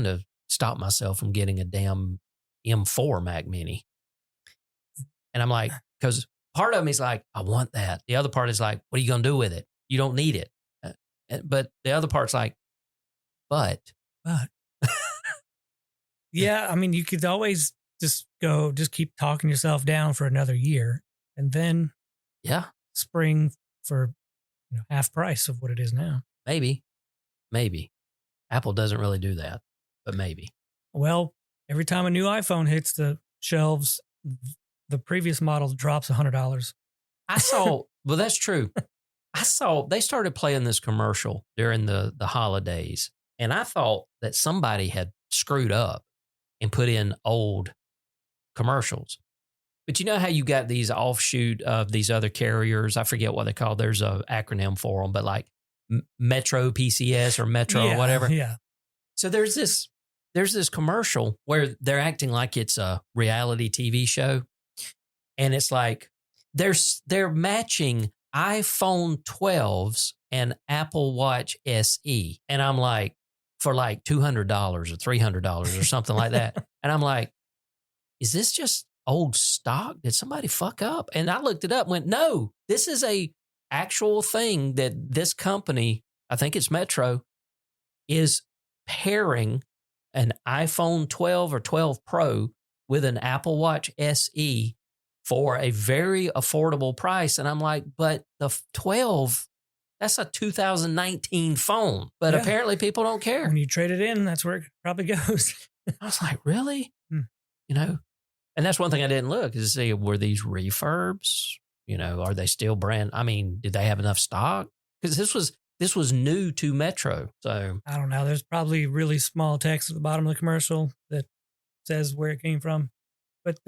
to stop myself from getting a damn M4 Mac Mini. And I'm like, because part of me is like, I want that. The other part is like, what are you going to do with it? You don't need it. But the other part's like, but. Yeah, I mean, you could always just keep talking yourself down for another year and then spring for half price of what it is now. Maybe. Apple doesn't really do that, but maybe. Well, every time a new iPhone hits the shelves, the previous model drops $100. I saw, well, that's true. I saw they started playing this commercial during the holidays, and I thought that somebody had screwed up and put in old commercials. But you know how you got these offshoot of these other carriers? I forget what they call. There's an acronym for them, but like Metro PCS or Metro or whatever. Yeah. So there's this commercial where they're acting like it's a reality TV show, and it's like they're matching iPhone 12s and Apple Watch SE, and I'm like, for like $200 or $300 or something like that. And I'm like, is this just old stock? Did somebody fuck up? And I looked it up and went, no, this is a actual thing that this company, I think it's Metro, is pairing an iPhone 12 or 12 Pro with an Apple Watch SE for a very affordable price. And I'm like, but the 12, that's a 2019 phone. But apparently people don't care. When you trade it in, that's where it probably goes. I was like, really? You know? And that's one thing I didn't look is to see, were these refurbs? You know, are they still brand? I mean, did they have enough stock? Because this was new to Metro. So I don't know. There's probably really small text at the bottom of the commercial that says where it came from. But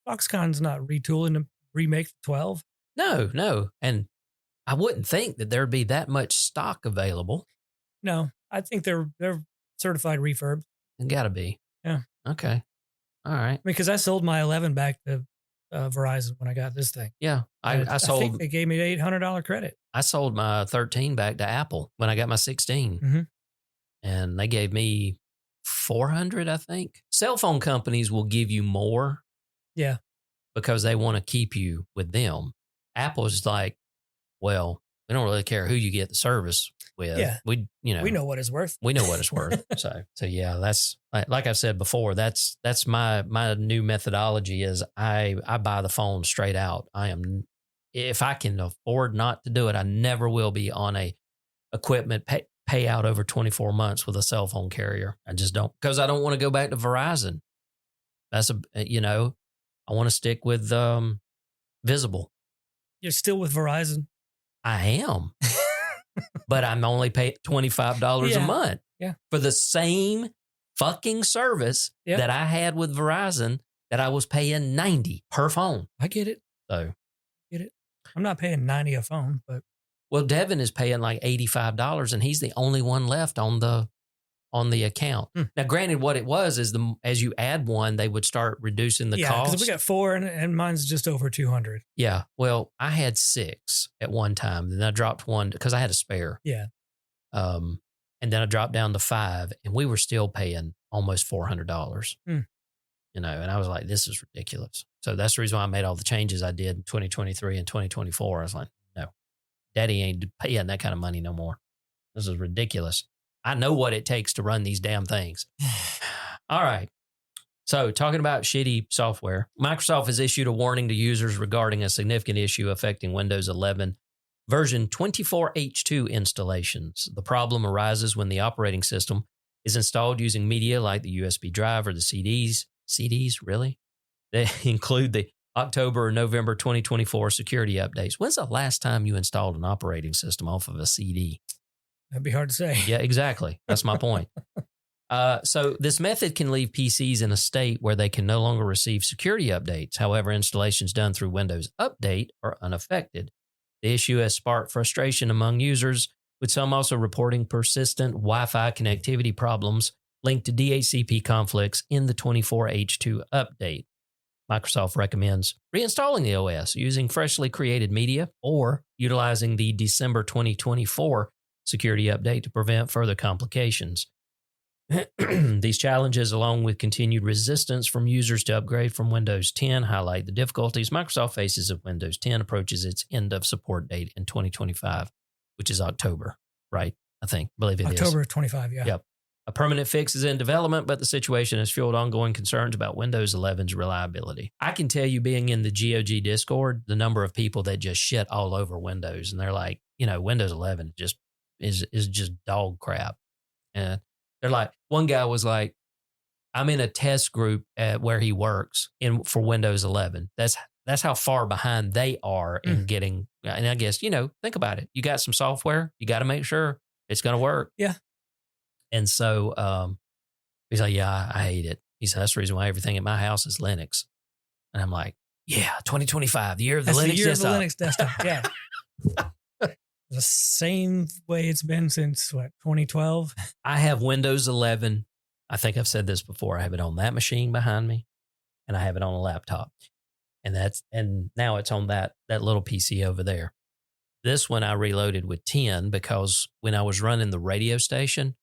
Foxconn's not retooling to remake the 12. No. And I wouldn't think that there'd be that much stock available. No, I think they're certified refurbs. It got to be. Yeah. Okay. All right. Because I sold my 11 back to Verizon when I got this thing. Yeah. I sold. I think they gave me an $800 credit. I sold my 13 back to Apple when I got my 16. Mm-hmm. And they gave me 400, I think. Cell phone companies will give you more. Yeah. Because they want to keep you with them. Apple's like, well, we don't really care who you get the service with. Yeah. We know what it's worth. We know what it's worth. So yeah, that's like I've said before, that's my new methodology is I buy the phone straight out. If I can afford not to do it, I never will be on a equipment payout over 24 months with a cell phone carrier. I just don't, because I don't want to go back to Verizon. That's I want to stick with Visible. You're still with Verizon? I am. But I'm only paying $25 a month for the same fucking service that I had with Verizon that I was paying $90 per phone. I get it. So, get it. I'm not paying $90 a phone, but. Well, Devin is paying like $85 and he's the only one left on the account. Now, granted, what it was is as you add one, they would start reducing the cost. Yeah, because we got 4 and mine's just over 200. Yeah. Well, I had 6 at one time. Then I dropped 1 because I had a spare. Yeah. And then I dropped down to 5 and we were still paying almost $400. And I was like, this is ridiculous. So that's the reason why I made all the changes I did in 2023 and 2024. I was like, no, daddy ain't paying that kind of money no more. This is ridiculous. I know what it takes to run these damn things. All right. So talking about shitty software, Microsoft has issued a warning to users regarding a significant issue affecting Windows 11 version 24H2 installations. The problem arises when the operating system is installed using media like the USB drive or the CDs. CDs, really? They include the October or November 2024 security updates. When's the last time you installed an operating system off of a CD? That'd be hard to say. Yeah, exactly. That's my point. So this method can leave PCs in a state where they can no longer receive security updates. However, installations done through Windows Update are unaffected. The issue has sparked frustration among users, with some also reporting persistent Wi-Fi connectivity problems linked to DHCP conflicts in the 24H2 update. Microsoft recommends reinstalling the OS using freshly created media or utilizing the December 2024 security update to prevent further complications. These challenges, along with continued resistance from users to upgrade from Windows 10, highlight the difficulties Microsoft faces as Windows 10 approaches its end of support date in 2025, which is October, right? Believe it is. October 25, yeah. Yep. A permanent fix is in development, but the situation has fueled ongoing concerns about Windows 11's reliability. I can tell you, being in the GOG Discord, the number of people that just shit all over Windows, and they're like, Windows 11 just is just dog crap. And they're like, one guy was like, I'm in a test group at where he works for Windows 11. That's how far behind they are in getting. And I guess, think about it. You got some software, you got to make sure it's going to work. Yeah. And so he's like, yeah, I hate it. He said, that's the reason why everything at my house is Linux. And I'm like, yeah, 2025, the year of the Linux desktop. The Linux desktop, yeah. The same way it's been since, 2012? I have Windows 11. I think I've said this before. I have it on that machine behind me, and I have it on a laptop. And now it's on that little PC over there. This one I reloaded with 10 because when I was running the radio station,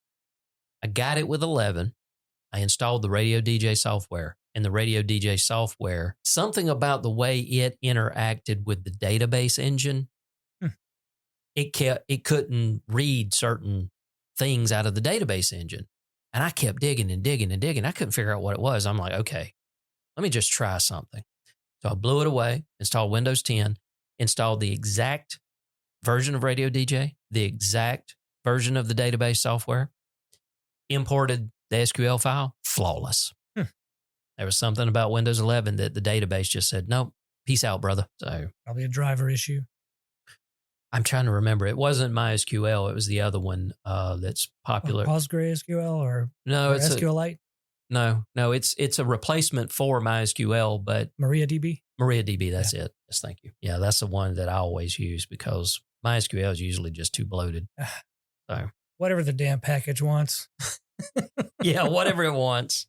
I got it with 11. I installed the Radio DJ software, and the Radio DJ software, something about the way it interacted with the database engine, it couldn't read certain things out of the database engine. And I kept digging and digging and digging. I couldn't figure out what it was. I'm like, okay, let me just try something. So I blew it away, installed Windows 10, installed the exact version of Radio DJ, the exact version of the database software, imported the SQL file, flawless. There was something about Windows 11 that the database just said, nope, peace out, brother. So probably a driver issue. I'm trying to remember. It wasn't MySQL. It was the other one that's popular. PostgreSQL or it's SQLite? No, it's a replacement for MySQL, but MariaDB. MariaDB, that's it. Yes, thank you. Yeah, that's the one that I always use because MySQL is usually just too bloated. So whatever the damn package wants. yeah, whatever it wants.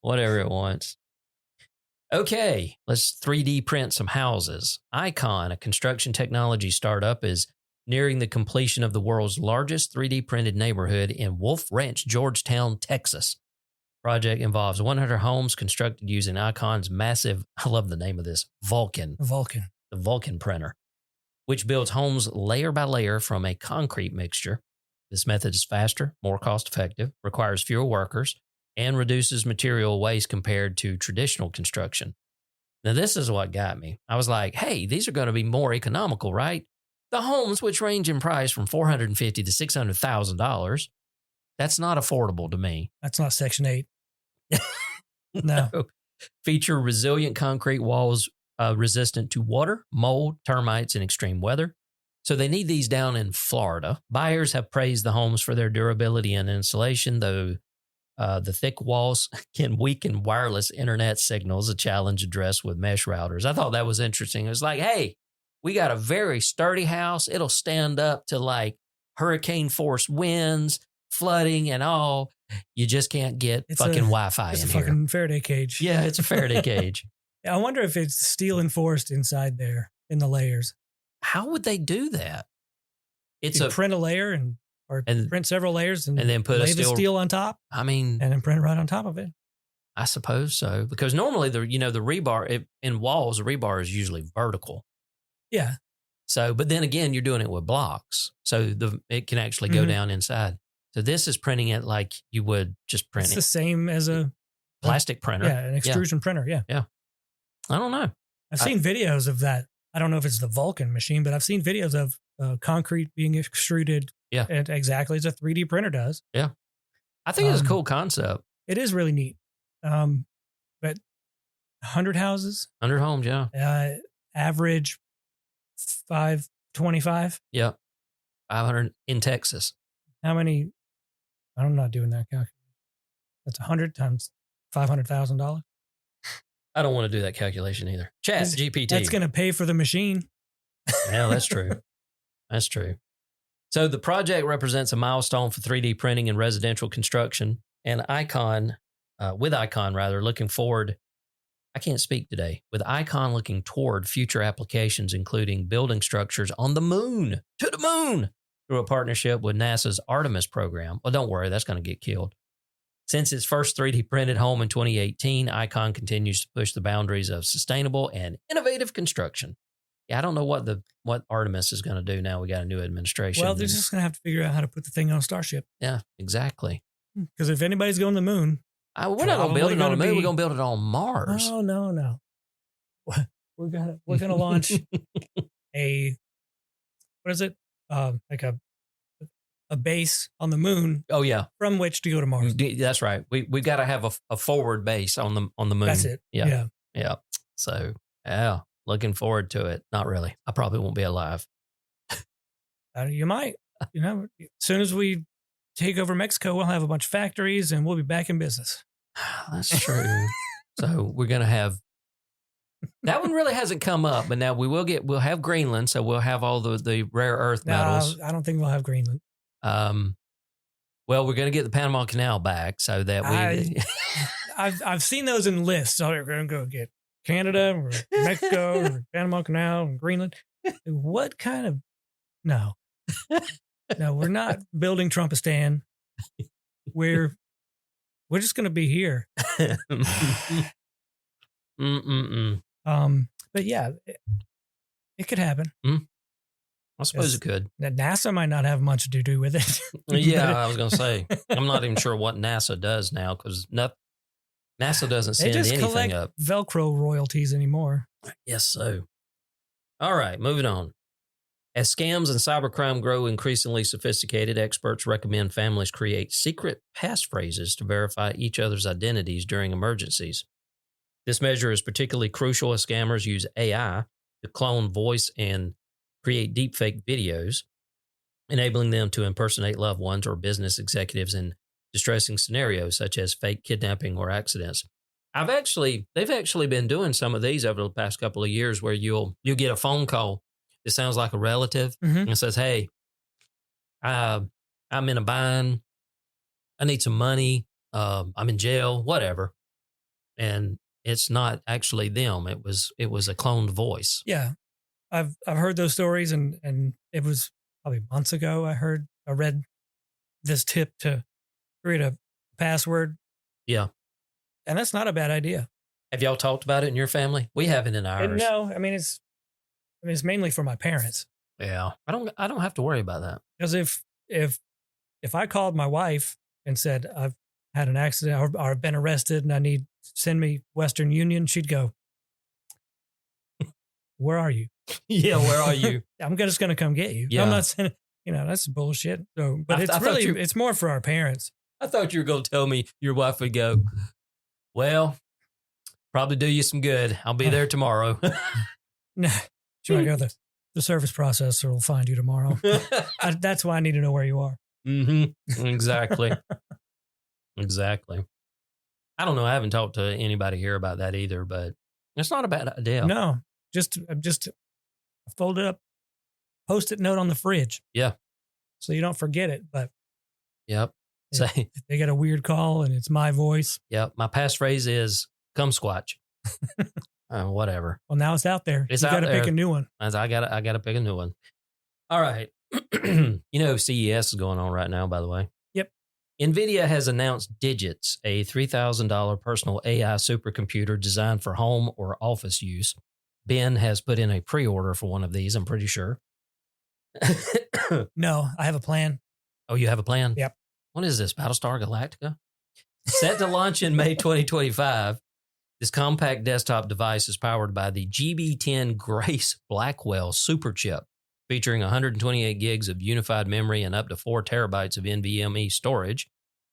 Whatever it wants. Okay, let's 3D print some houses. Icon, a construction technology startup, is nearing the completion of the world's largest 3D printed neighborhood in Wolf Ranch, Georgetown, Texas. The project involves 100 homes constructed using Icon's massive, I love the name of this, Vulcan. The Vulcan printer, which builds homes layer by layer from a concrete mixture. This method is faster, more cost-effective, requires fewer workers, and reduces material waste compared to traditional construction. Now, this is what got me. I was like, hey, these are going to be more economical, right? The homes, which range in price from $450,000 to $600,000, that's not affordable to me. That's not Section 8. No. Feature resilient concrete walls resistant to water, mold, termites, and extreme weather. So they need these down in Florida. Buyers have praised the homes for their durability and insulation, though the thick walls can weaken wireless internet signals, a challenge addressed with mesh routers. I thought that was interesting. It was like, hey, we got a very sturdy house. It'll stand up to like hurricane force winds, flooding, and all. You just can't get fucking Wi-Fi in here. It's a fucking Faraday cage. Yeah, it's a Faraday cage. I wonder if it's steel enforced inside there in the layers. How would they do that? It's you print a layer and print several layers and then put lay the steel on top. I mean, and then print right on top of it. I suppose so, because normally the rebar in walls, the rebar is usually vertical. Yeah. So, but then again, you're doing it with blocks, so it can actually go down inside. So this is printing it like you would just print it. It's the same as a plastic printer. Yeah, an extrusion printer. Yeah. Yeah. I don't know. I've seen videos of that. I don't know if it's the Vulcan machine, but I've seen videos of concrete being extruded exactly as a 3D printer does. Yeah. I think it's a cool concept. It is really neat. But 100 houses? 100 homes, yeah. Average 525? Yeah. 500 in Texas. How many? I'm not doing that calculation. That's 100 times $500,000. I don't want to do that calculation either. Chat GPT. That's going to pay for the machine. Yeah, that's true. That's true. So the project represents a milestone for 3D printing and residential construction. And Icon, looking forward. I can't speak today. With Icon looking toward future applications, including building structures on the moon, to the moon, through a partnership with NASA's Artemis program. Well, don't worry, that's going to get killed. Since its first 3D printed home in 2018, Icon continues to push the boundaries of sustainable and innovative construction. Yeah, I don't know what Artemis is going to do now. We got a new administration. Well, they're just going to have to figure out how to put the thing on a starship. Yeah, exactly. Because if anybody's going to the moon, we're not going to build it on the moon. We're going to build it on Mars. Oh, no. We're gonna launch what is it? Like a base on the moon. Oh yeah, from which to go to Mars. That's right. We got to have a forward base on the moon. That's it. Yeah. So yeah, looking forward to it. Not really. I probably won't be alive. You might. As soon as we take over Mexico, we'll have a bunch of factories and we'll be back in business. That's true. So we're gonna have. That one really hasn't come up, but now we'll have Greenland, so we'll have all the rare earth metals. I don't think we'll have Greenland. Well, we're going to get the Panama Canal back so that we. I've seen those in lists. So we're going to go get Canada, or Mexico, or Panama Canal, and Greenland. What kind of? No, we're not building Trumpistan. We're just going to be here. But yeah, it could happen. I suppose it could. NASA might not have much to do with it. Yeah, I was going to say. I'm not even sure what NASA does now because NASA doesn't send anything up. Velcro royalties anymore. Yes, so. All right, moving on. As scams and cybercrime grow increasingly sophisticated, experts recommend families create secret passphrases to verify each other's identities during emergencies. This measure is particularly crucial as scammers use AI to clone voice and create deepfake videos, enabling them to impersonate loved ones or business executives in distressing scenarios such as fake kidnapping or accidents. They've actually been doing some of these over the past couple of years where you'll get a phone call It sounds like a relative. Mm-hmm. And says, hey, I'm in a bind. I need some money. I'm in jail, whatever. And it's not actually them. It was a cloned voice. Yeah. I've heard those stories, and it was probably months ago I read this tip to create a password. Yeah. And that's not a bad idea. Have y'all talked about it in your family? We haven't in ours. And no, I mean it's mainly for my parents. Yeah. I don't have to worry about that. Because if I called my wife and said I've had an accident or I've been arrested and send me Western Union, she'd go, where are you? Yeah, where are you? I'm just going to come get you. Yeah. I'm not saying, that's bullshit. So, but it's more for our parents. I thought you were going to tell me your wife would go, well, probably do you some good. I'll be there tomorrow. No, she might go, the service processor will find you tomorrow. That's why I need to know where you are. Mm-hmm. Exactly. Exactly. I don't know. I haven't talked to anybody here about that either, but it's not a bad idea. No, just fold it up, Post-it note on the fridge. Yeah. So you don't forget it. But yep. If they get a weird call and it's my voice. Yep. My passphrase is come squatch. Whatever. Well, now it's out there. It's you got to there. pick a new one. I got to pick a new one. All right. CES is going on right now, by the way. Yep. NVIDIA has announced Digits, a $3,000 personal AI supercomputer designed for home or office use. Ben has put in a pre-order for one of these, I'm pretty sure. No, I have a plan. Oh, you have a plan? Yep. What is this, Battlestar Galactica? Set to launch in May 2025, this compact desktop device is powered by the GB10 Grace Blackwell superchip, featuring 128 gigs of unified memory and up to 4 terabytes of NVMe storage.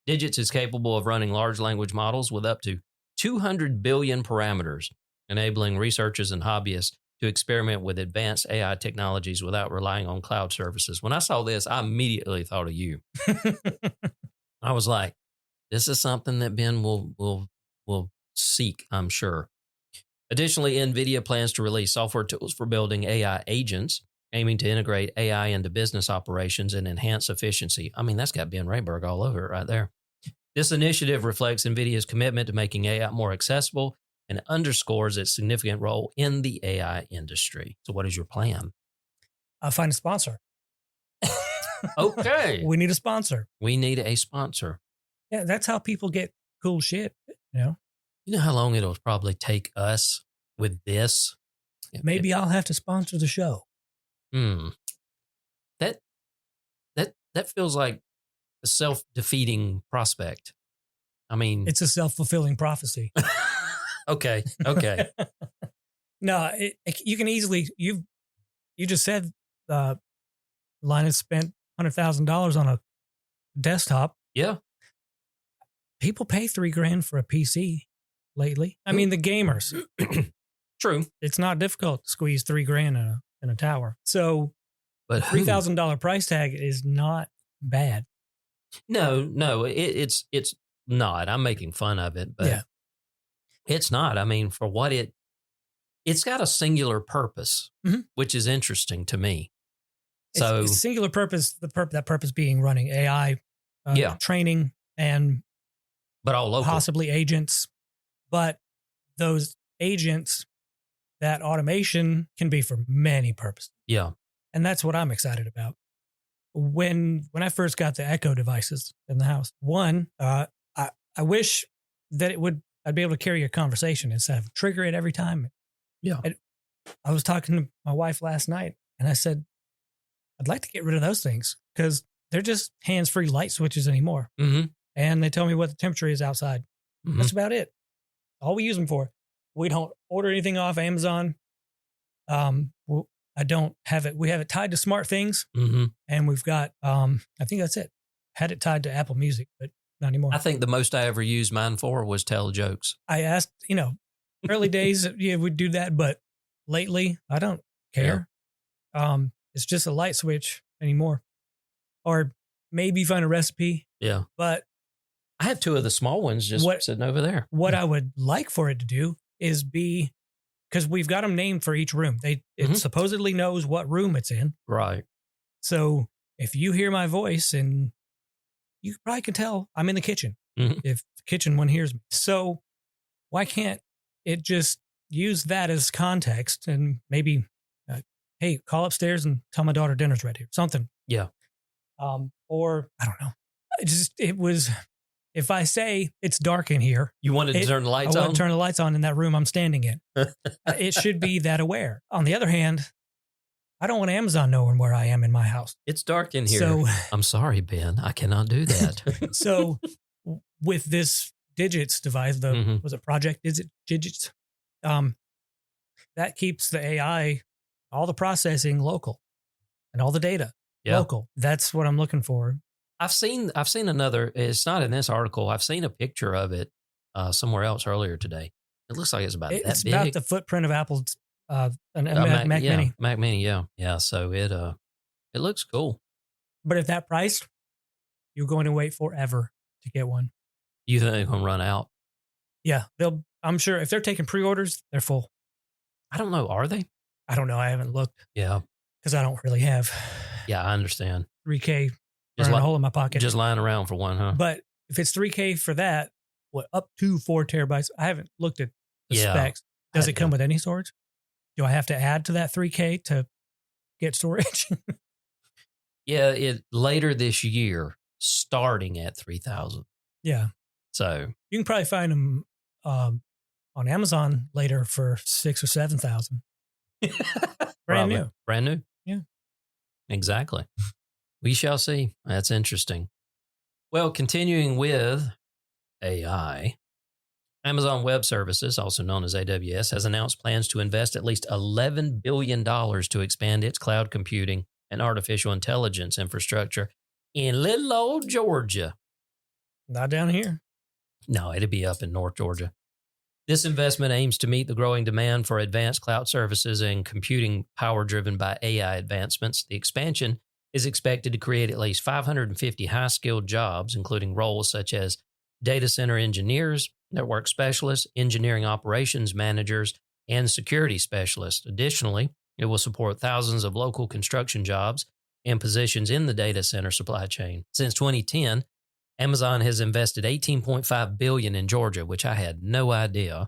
Digits is capable of running large language models with up to 200 billion parameters, enabling researchers and hobbyists to experiment with advanced AI technologies without relying on cloud services. When I saw this, I immediately thought of you. I was like, this is something that Ben will seek, I'm sure. Additionally, NVIDIA plans to release software tools for building AI agents, aiming to integrate AI into business operations and enhance efficiency. I mean, that's got Ben Rayberg all over it right there. This initiative reflects NVIDIA's commitment to making AI more accessible and underscores its significant role in the AI industry. So what is your plan? I'll find a sponsor. Okay. We need a sponsor. We need a sponsor. Yeah, that's how people get cool shit, You know how long it'll probably take us with this? Maybe I'll have to sponsor the show. That feels like a self-defeating prospect. I mean, it's a self-fulfilling prophecy. Okay. No, you can easily, you just said Linus spent $100,000 on a desktop. Yeah. People pay $3,000 for a PC lately. I mean, the gamers. True. It's not difficult to squeeze $3,000 in a tower. So, but $3,000 price tag is not bad. No, it's not. I'm making fun of it, but it's not. I mean, for what it's got a singular purpose, which is interesting to me. So, it's singular purpose. That purpose being running AI, training, but all local, possibly agents. But those agents, that automation can be for many purposes. Yeah. And that's what I'm excited about. When I first got the Echo devices in the house, I wish that I'd be able to carry a conversation instead of trigger it every time. Yeah. I was talking to my wife last night and I said, I'd like to get rid of those things because they're just hands-free light switches anymore. Mm-hmm. And they tell me what the temperature is outside. Mm-hmm. That's about it. All we use them for. We don't order anything off Amazon. I don't have it. We have it tied to smart things. Mm-hmm. And we've got, I think that's it. Had it tied to Apple Music, but not anymore. I think the most I ever used mine for was tell jokes. I asked, early days, we'd do that. But lately, I don't care. Yeah. It's just a light switch anymore. Or maybe find a recipe. Yeah. But I have 2 of the small ones just sitting over there. What I would like for it to do is be because we've got them named for each room. It supposedly knows what room it's in. Right. So if you hear my voice, and you probably can tell I'm in the kitchen if the kitchen one hears me. So why can't it just use that as context and maybe, hey, call upstairs and tell my daughter dinner's ready or something. Yeah. Or I don't know. It was, if I say it's dark in here. You wanted to turn the lights on? I want to turn the lights on in that room I'm standing in. It should be that aware. On the other hand, I don't want Amazon knowing where I am in my house. It's dark in here. So, I'm sorry, Ben. I cannot do that. So with this Digits device, was it Project Digits? That keeps the AI, all the processing local and all the data local. That's what I'm looking for. I've seen another, it's not in this article. I've seen a picture of it somewhere else earlier today. It looks like it's about that big. It's about the footprint of Apple's Mac Mini. Mac Mini, yeah. Yeah, so it looks cool. But at that price, you're going to wait forever to get one. You think they're going to run out? Yeah, I'm sure if they're taking pre-orders, they're full. I don't know. Are they? I don't know. I haven't looked. Yeah. Because I don't really have. Yeah, I understand. $3K burning a hole in my pocket. Just lying around for one, huh? But if it's $3K for that, up to 4 terabytes? I haven't looked at the specs. Does it come with any storage? Do I have to add to that $3K to get storage? Yeah, later this year, starting at $3,000. Yeah. So you can probably find them on Amazon later for $6,000 or $7,000. Brand new. Brand new. Yeah. Exactly. We shall see. That's interesting. Well, continuing with AI, Amazon Web Services, also known as AWS, has announced plans to invest at least $11 billion to expand its cloud computing and artificial intelligence infrastructure in little old Georgia. Not down here. No, it'd be up in North Georgia. This investment aims to meet the growing demand for advanced cloud services and computing power driven by AI advancements. The expansion is expected to create at least 550 high-skilled jobs, including roles such as data center engineers, network specialists, engineering operations managers, and security specialists. Additionally, it will support thousands of local construction jobs and positions in the data center supply chain. Since 2010, Amazon has invested $18.5 billion in Georgia, which I had no idea,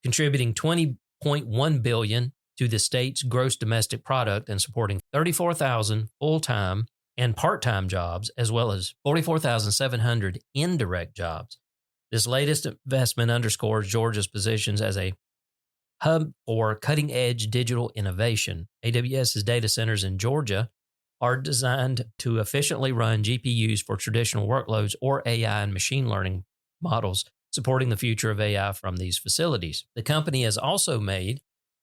contributing $20.1 billion to the state's gross domestic product and supporting 34,000 full-time and part-time jobs, as well as 44,700 indirect jobs. This latest investment underscores Georgia's positions as a hub for cutting-edge digital innovation. AWS's data centers in Georgia are designed to efficiently run GPUs for traditional workloads or AI and machine learning models, supporting the future of AI from these facilities. The company has also made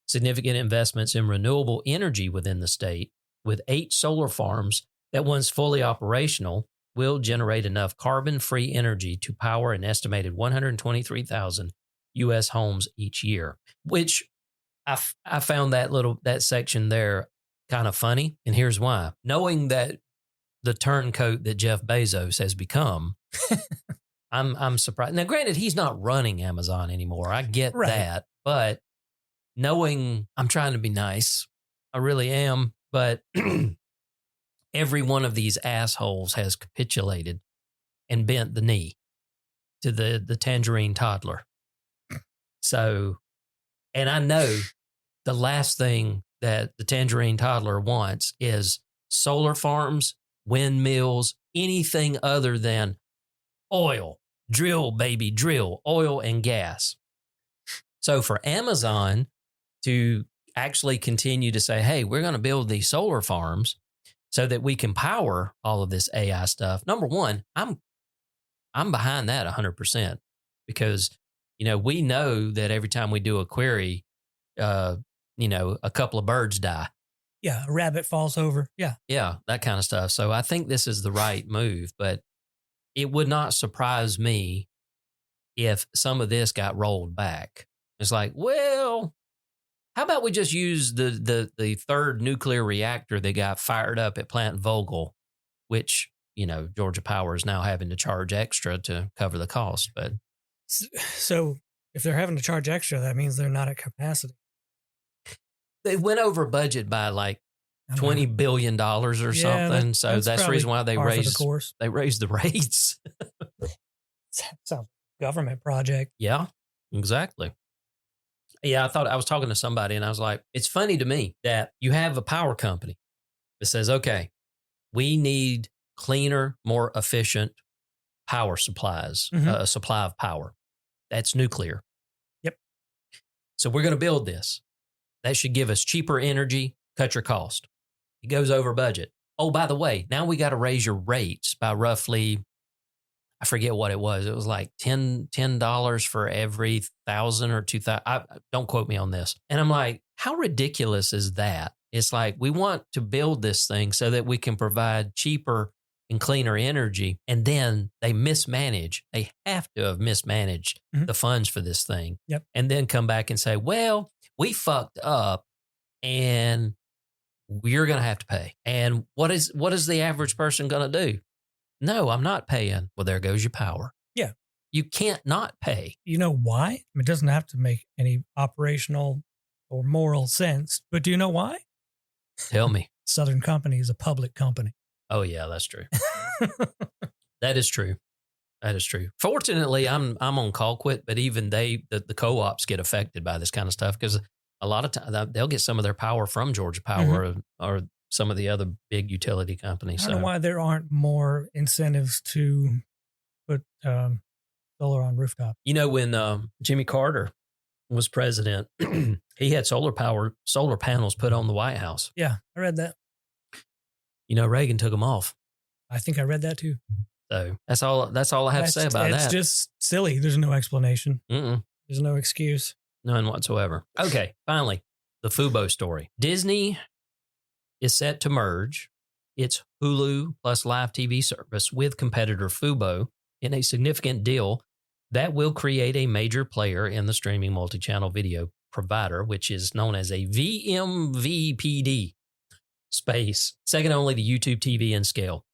significant investments in renewable energy within the state, with 8 solar farms that, once fully operational, will generate enough carbon-free energy to power an estimated 123,000 U.S. homes each year, which I found that section there kind of funny, and here's why. Knowing that the turncoat that Jeff Bezos has become, I'm surprised. Now, granted, he's not running Amazon anymore. I get that, but knowing, I'm trying to be nice, I really am, but every one of these assholes has capitulated and bent the knee to the tangerine toddler. So, and I know the last thing that the tangerine toddler wants is solar farms, windmills, anything other than oil. Drill, baby, drill, oil and gas. So for Amazon to actually continue to say, hey, we're going to build these solar farms so that we can power all of this AI stuff. Number one, I'm behind that 100% because, we know that every time we do a query, a couple of birds die. Yeah, a rabbit falls over. Yeah. Yeah, that kind of stuff. So I think this is the right move, but it would not surprise me if some of this got rolled back. It's like, well, how about we just use the third nuclear reactor that got fired up at Plant Vogtle, which, Georgia Power is now having to charge extra to cover the cost. But so if they're having to charge extra, that means they're not at capacity. They went over budget by like $20 billion or something. So that's the reason why they raised the rates. Sounds like a government project. Yeah, exactly. Yeah, I was talking to somebody and I was like, it's funny to me that you have a power company that says, okay, we need cleaner, more efficient power supplies, a supply of power. That's nuclear. Yep. So we're going to build this. That should give us cheaper energy, cut your cost. It goes over budget. Oh, by the way, now we got to raise your rates by roughly, I forget what it was. It was like $10 for every 1,000 or 2,000. Don't quote me on this. And I'm like, how ridiculous is that? It's like, we want to build this thing so that we can provide cheaper and cleaner energy. And then they mismanage. They have to have mismanaged the funds for this thing. Yep. And then come back and say, well, we fucked up and we're going to have to pay. And what is the average person going to do? No, I'm not paying. Well, there goes your power. Yeah. You can't not pay. You know why? I mean, it doesn't have to make any operational or moral sense, but do you know why? Tell me. Southern Company is a public company. Oh, yeah, that's true. That is true. That is true. Fortunately, I'm on call quit, but even the co-ops get affected by this kind of stuff because a lot of times they'll get some of their power from Georgia Power or some of the other big utility companies. I don't know why there aren't more incentives to put solar on rooftop. You know, when Jimmy Carter was president, he had solar panels put on the White House. Yeah, I read that. You know, Reagan took them off. I think I read that too. So that's all I have to say about that. It's just silly. There's no explanation. There's no excuse. None whatsoever. Okay, finally, the Fubo story. Disney is set to merge its Hulu plus live TV service with competitor Fubo in a significant deal that will create a major player in the streaming multi-channel video provider, which is known as a VMVPD space, second only to YouTube TV in scale.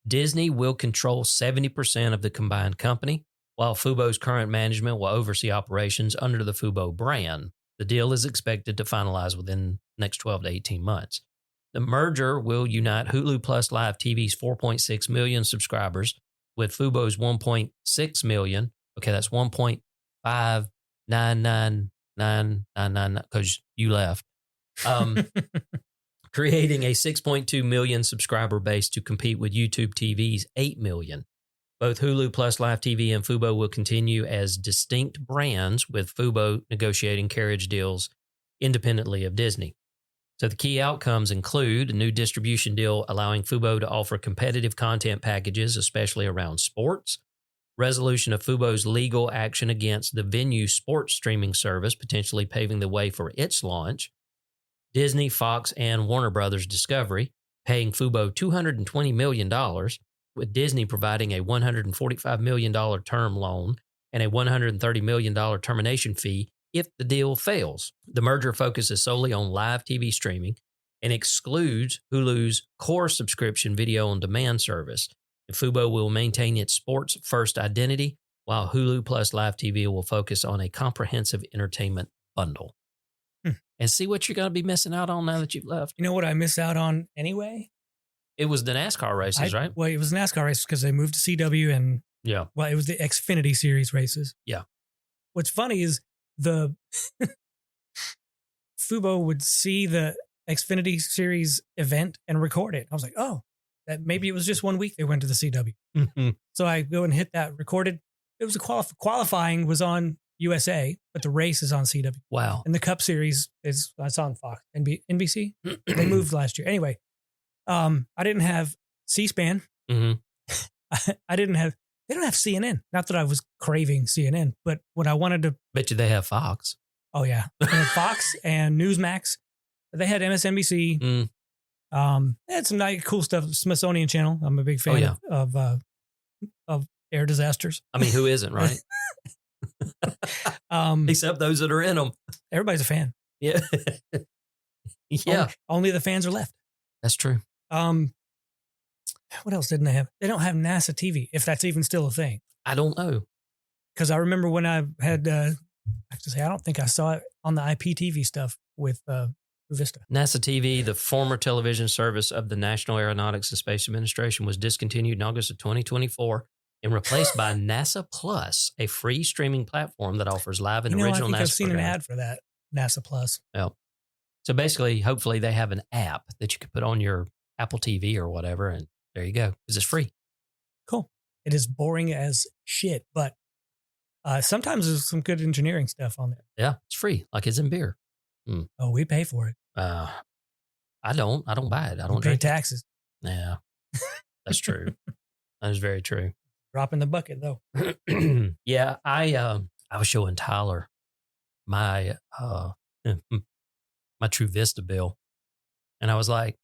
Disney will control 70% of the combined company, while Fubo's current management will oversee operations under the Fubo brand. The deal is expected to finalize within the next 12 to 18 months. The merger will unite Hulu Plus Live TV's 4.6 million subscribers with Fubo's 1.6 million. Okay, that's 1.5999999 because you left. Creating a 6.2 million subscriber base to compete with YouTube TV's 8 million. Both Hulu Plus Live TV and Fubo will continue as distinct brands, with Fubo negotiating carriage deals independently of Disney. So the key outcomes include a new distribution deal allowing Fubo to offer competitive content packages, especially around sports, resolution of Fubo's legal action against the Venue sports streaming service, potentially paving the way for its launch, Disney, Fox, and Warner Brothers Discovery paying Fubo $220 million, with Disney providing a $145 million term loan and a $130 million termination fee if the deal fails. The merger focuses solely on live TV streaming and excludes Hulu's core subscription video on demand service. And Fubo will maintain its sports-first identity, while Hulu Plus Live TV will focus on a comprehensive entertainment bundle. And see what you're going to be missing out on now that you've left. You know what I miss out on anyway? It was the NASCAR races, right? Well, it was NASCAR races because they moved to CW and it was the Xfinity Series races. Yeah. What's funny is the Fubo would see the Xfinity Series event and record it. I was like, oh, that maybe it was just 1 week they went to the CW. So I go and hit that recorded. It was qualifying was on USA, but the race is on CW. Wow. And the Cup Series that's on Fox. NBC? They moved last year. Anyway, I didn't have C-SPAN. Mm-hmm. They don't have CNN. Not that I was craving CNN, but what I wanted to... Bet you they have Fox. Oh, yeah. They had Fox and Newsmax. They had MSNBC. They had some nice, cool stuff. Smithsonian Channel. I'm a big fan of air disasters. I mean, who isn't, right? Except those that are in them. Everybody's a fan. Yeah. Yeah. Only the fans are left. That's true. What else didn't they have? They don't have NASA TV, if that's even still a thing. I don't know. Because I remember when I had I have to say, I don't think I saw it on the IPTV stuff with Vista. NASA TV, the former television service of the National Aeronautics and Space Administration, was discontinued in August of 2024 and replaced by NASA Plus, a free streaming platform that offers live and original NASA I've seen programs. an ad for that, NASA Plus. Oh. So basically, hopefully they have an app that you could put on your Apple TV or whatever, and there you go, because it's free. Cool. It is boring as shit, but sometimes there's some good engineering stuff on there. Yeah, it's free, like it's in beer. Oh, we pay for it. I don't buy it. I don't pay drink taxes. Yeah, that's true. That is very true. Drop in the bucket though. Yeah, I was showing Tyler my my True Vista bill, and I was like,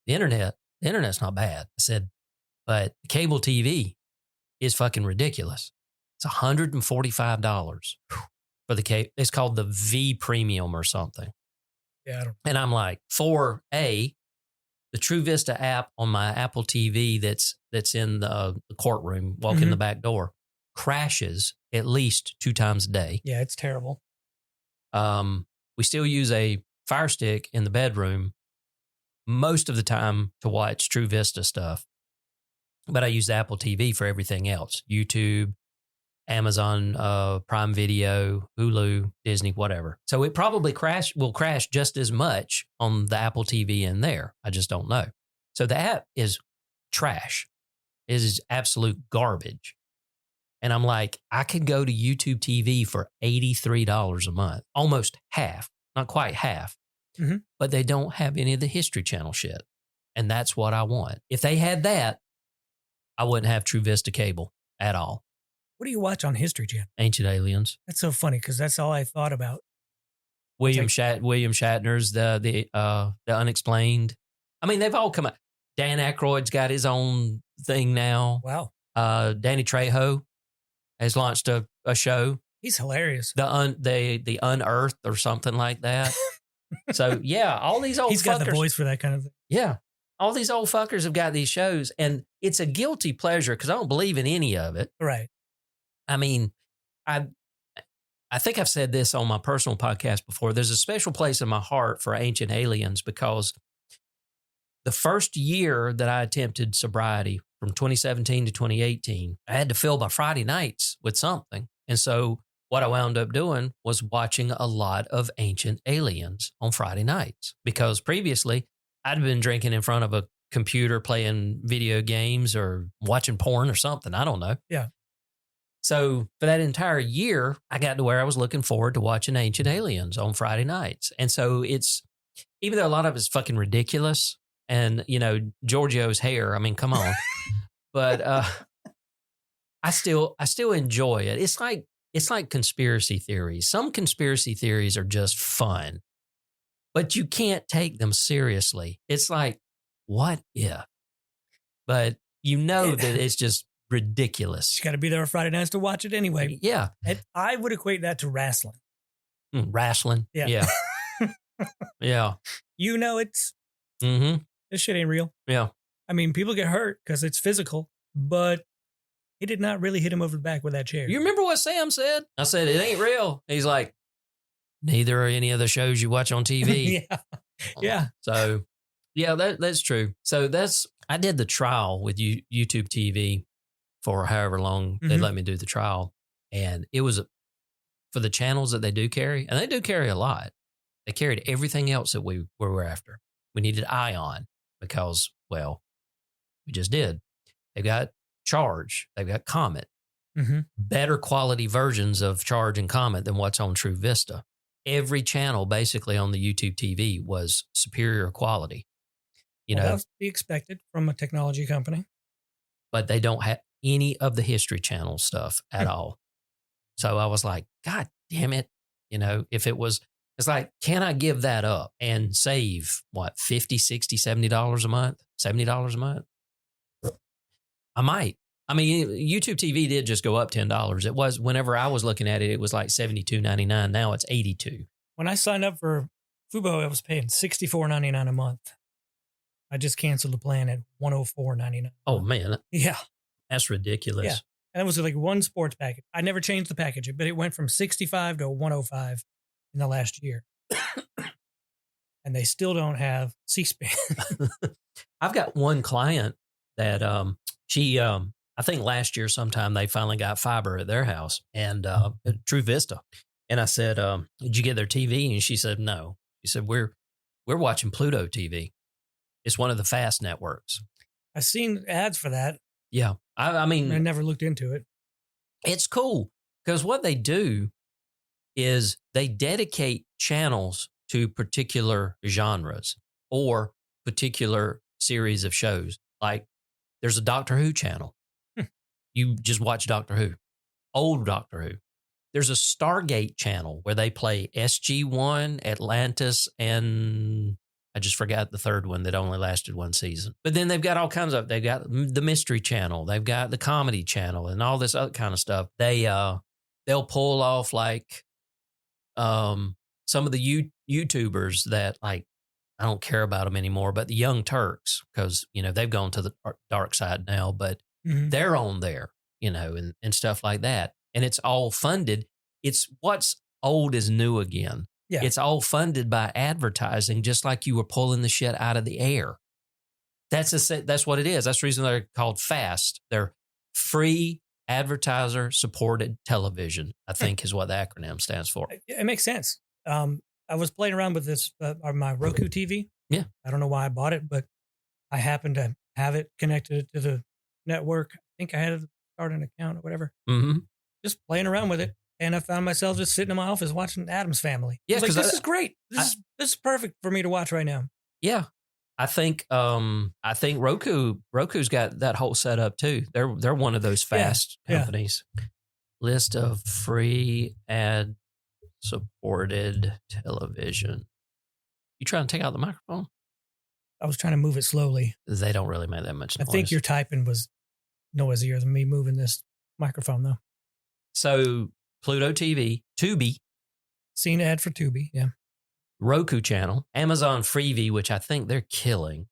the internet's not bad. I said, but cable TV is fucking ridiculous. It's $145 for the cable. It's called the V Premium or something. Yeah, I don't know. And I'm like, for the True Vista app on my Apple TV that's in the courtroom, walk in the back door, crashes at least 2 times a day. Yeah, it's terrible. We still use a Fire Stick in the bedroom most of the time to watch True Vista stuff. But I use the Apple TV for everything else. YouTube, Amazon Prime Video, Hulu, Disney, whatever. So it probably will crash just as much on the Apple TV in there. I just don't know. So the app is trash. It is absolute garbage. And I'm like, I could go to YouTube TV for $83 a month, almost half, not quite half. Mm-hmm. But they don't have any of the History Channel shit. And that's what I want. If they had that, I wouldn't have True Vista cable at all. What do you watch on History Channel? Ancient Aliens. That's so funny because that's all I thought about. William Shatner's the Unexplained. I mean, they've all come out. Dan Aykroyd's got his own thing now. Wow. Danny Trejo has launched a show. He's hilarious. The Unearthed or something like that. So yeah, all these old He's got the voice for that kind of thing. Yeah. All these old fuckers have got these shows, and it's a guilty pleasure because I don't believe in any of it. Right. I mean, I think I've said this on my personal podcast before. There's a special place in my heart for Ancient Aliens because the first year that I attempted sobriety from 2017 to 2018, I had to fill my Friday nights with something. And so what I wound up doing was watching a lot of Ancient Aliens on Friday nights because previously I'd been drinking in front of a computer, playing video games or watching porn or something. I don't know. Yeah. So for that entire year, I got to where I was looking forward to watching Ancient Aliens on Friday nights. And so it's, even though a lot of it's fucking ridiculous and, you know, Giorgio's hair, I mean, come on. But I still enjoy it. It's like conspiracy theories. Some conspiracy theories are just fun, but you can't take them seriously. It's like, what if? But you know that it's just ridiculous. You got to be there on Friday nights to watch it anyway. Yeah. I would equate that to wrestling. Wrestling? Yeah. Yeah. You know, this shit ain't real. Yeah. I mean, people get hurt because it's physical, but he did not really hit him over the back with that chair. You remember what Sam said? I said, it ain't real. He's like, neither are any of the shows you watch on TV. Yeah. Yeah. So, yeah, that's true. So I did the trial with YouTube TV for however long they let me do the trial. And it was for the channels that they do carry, and they do carry a lot. They carried everything else that we were after. We needed Ion because, well, we just did. They've got Charge. They've got Comet. Better quality versions of Charge and Comet than what's on True Vista. Every channel basically on the YouTube TV was superior quality. You know, that would be expected from a technology company. But they don't have any of the History Channel stuff at all. So I was like, God damn it. You know, it's like, can I give that up and save what, $50, $60, $70 a month, $70 a month? I might. I mean, YouTube TV did just go up $10. It was, whenever I was looking at it, it was like $72.99. Now it's $82. When I signed up for Fubo, I was paying $64.99 a month. I just canceled the plan at $104.99. Oh man. Yeah. That's ridiculous. Yeah. And it was like one sports package. I never changed the package, but it went from 65 to 105 in the last year. And they still don't have C-SPAN. I've got one client that she, I think last year sometime they finally got fiber at their house and True Vista. And I said, did you get their TV? And she said, no. She said, we're watching Pluto TV. It's one of the fast networks. I've seen ads for that. Yeah. I mean, I never looked into it. It's cool because what they do is they dedicate channels to particular genres or particular series of shows. Like there's a Doctor Who channel. You just watch Doctor Who, old Doctor Who. There's a Stargate channel where they play SG-1, Atlantis, and I just forgot the third one that only lasted one season. But then they've got all kinds of, they've got the Mystery Channel, they've got the Comedy Channel, and all this other kind of stuff. They'll pull off like some of the YouTubers that like, I don't care about them anymore, but the Young Turks, because, you know, they've gone to the dark side now, but they're on there, you know, and stuff like that. And it's all funded. It's what's old is new again. Yeah. It's all funded by advertising, just like you were pulling the shit out of the air. That's what it is. That's the reason they're called FAST. They're free advertiser supported television, I think is what the acronym stands for. It makes sense. I was playing around with this on my Roku TV. Yeah. I don't know why I bought it, but I happened to have it connected to the network. I think I had to start an account or whatever. Mm-hmm. Just playing around with it. And I found myself just sitting in my office watching Addams Family. Yeah, because this is great. This is perfect for me to watch right now. Yeah, I think Roku's got that whole setup too. They're one of those fast companies. Yeah. List of free ad supported television. You trying to take out the microphone? I was trying to move it slowly. They don't really make that much noise. I think your typing was noisier than me moving this microphone though. So Pluto TV, Tubi. Seen ad for Tubi, yeah. Roku channel, Amazon Freevee, which I think they're killing.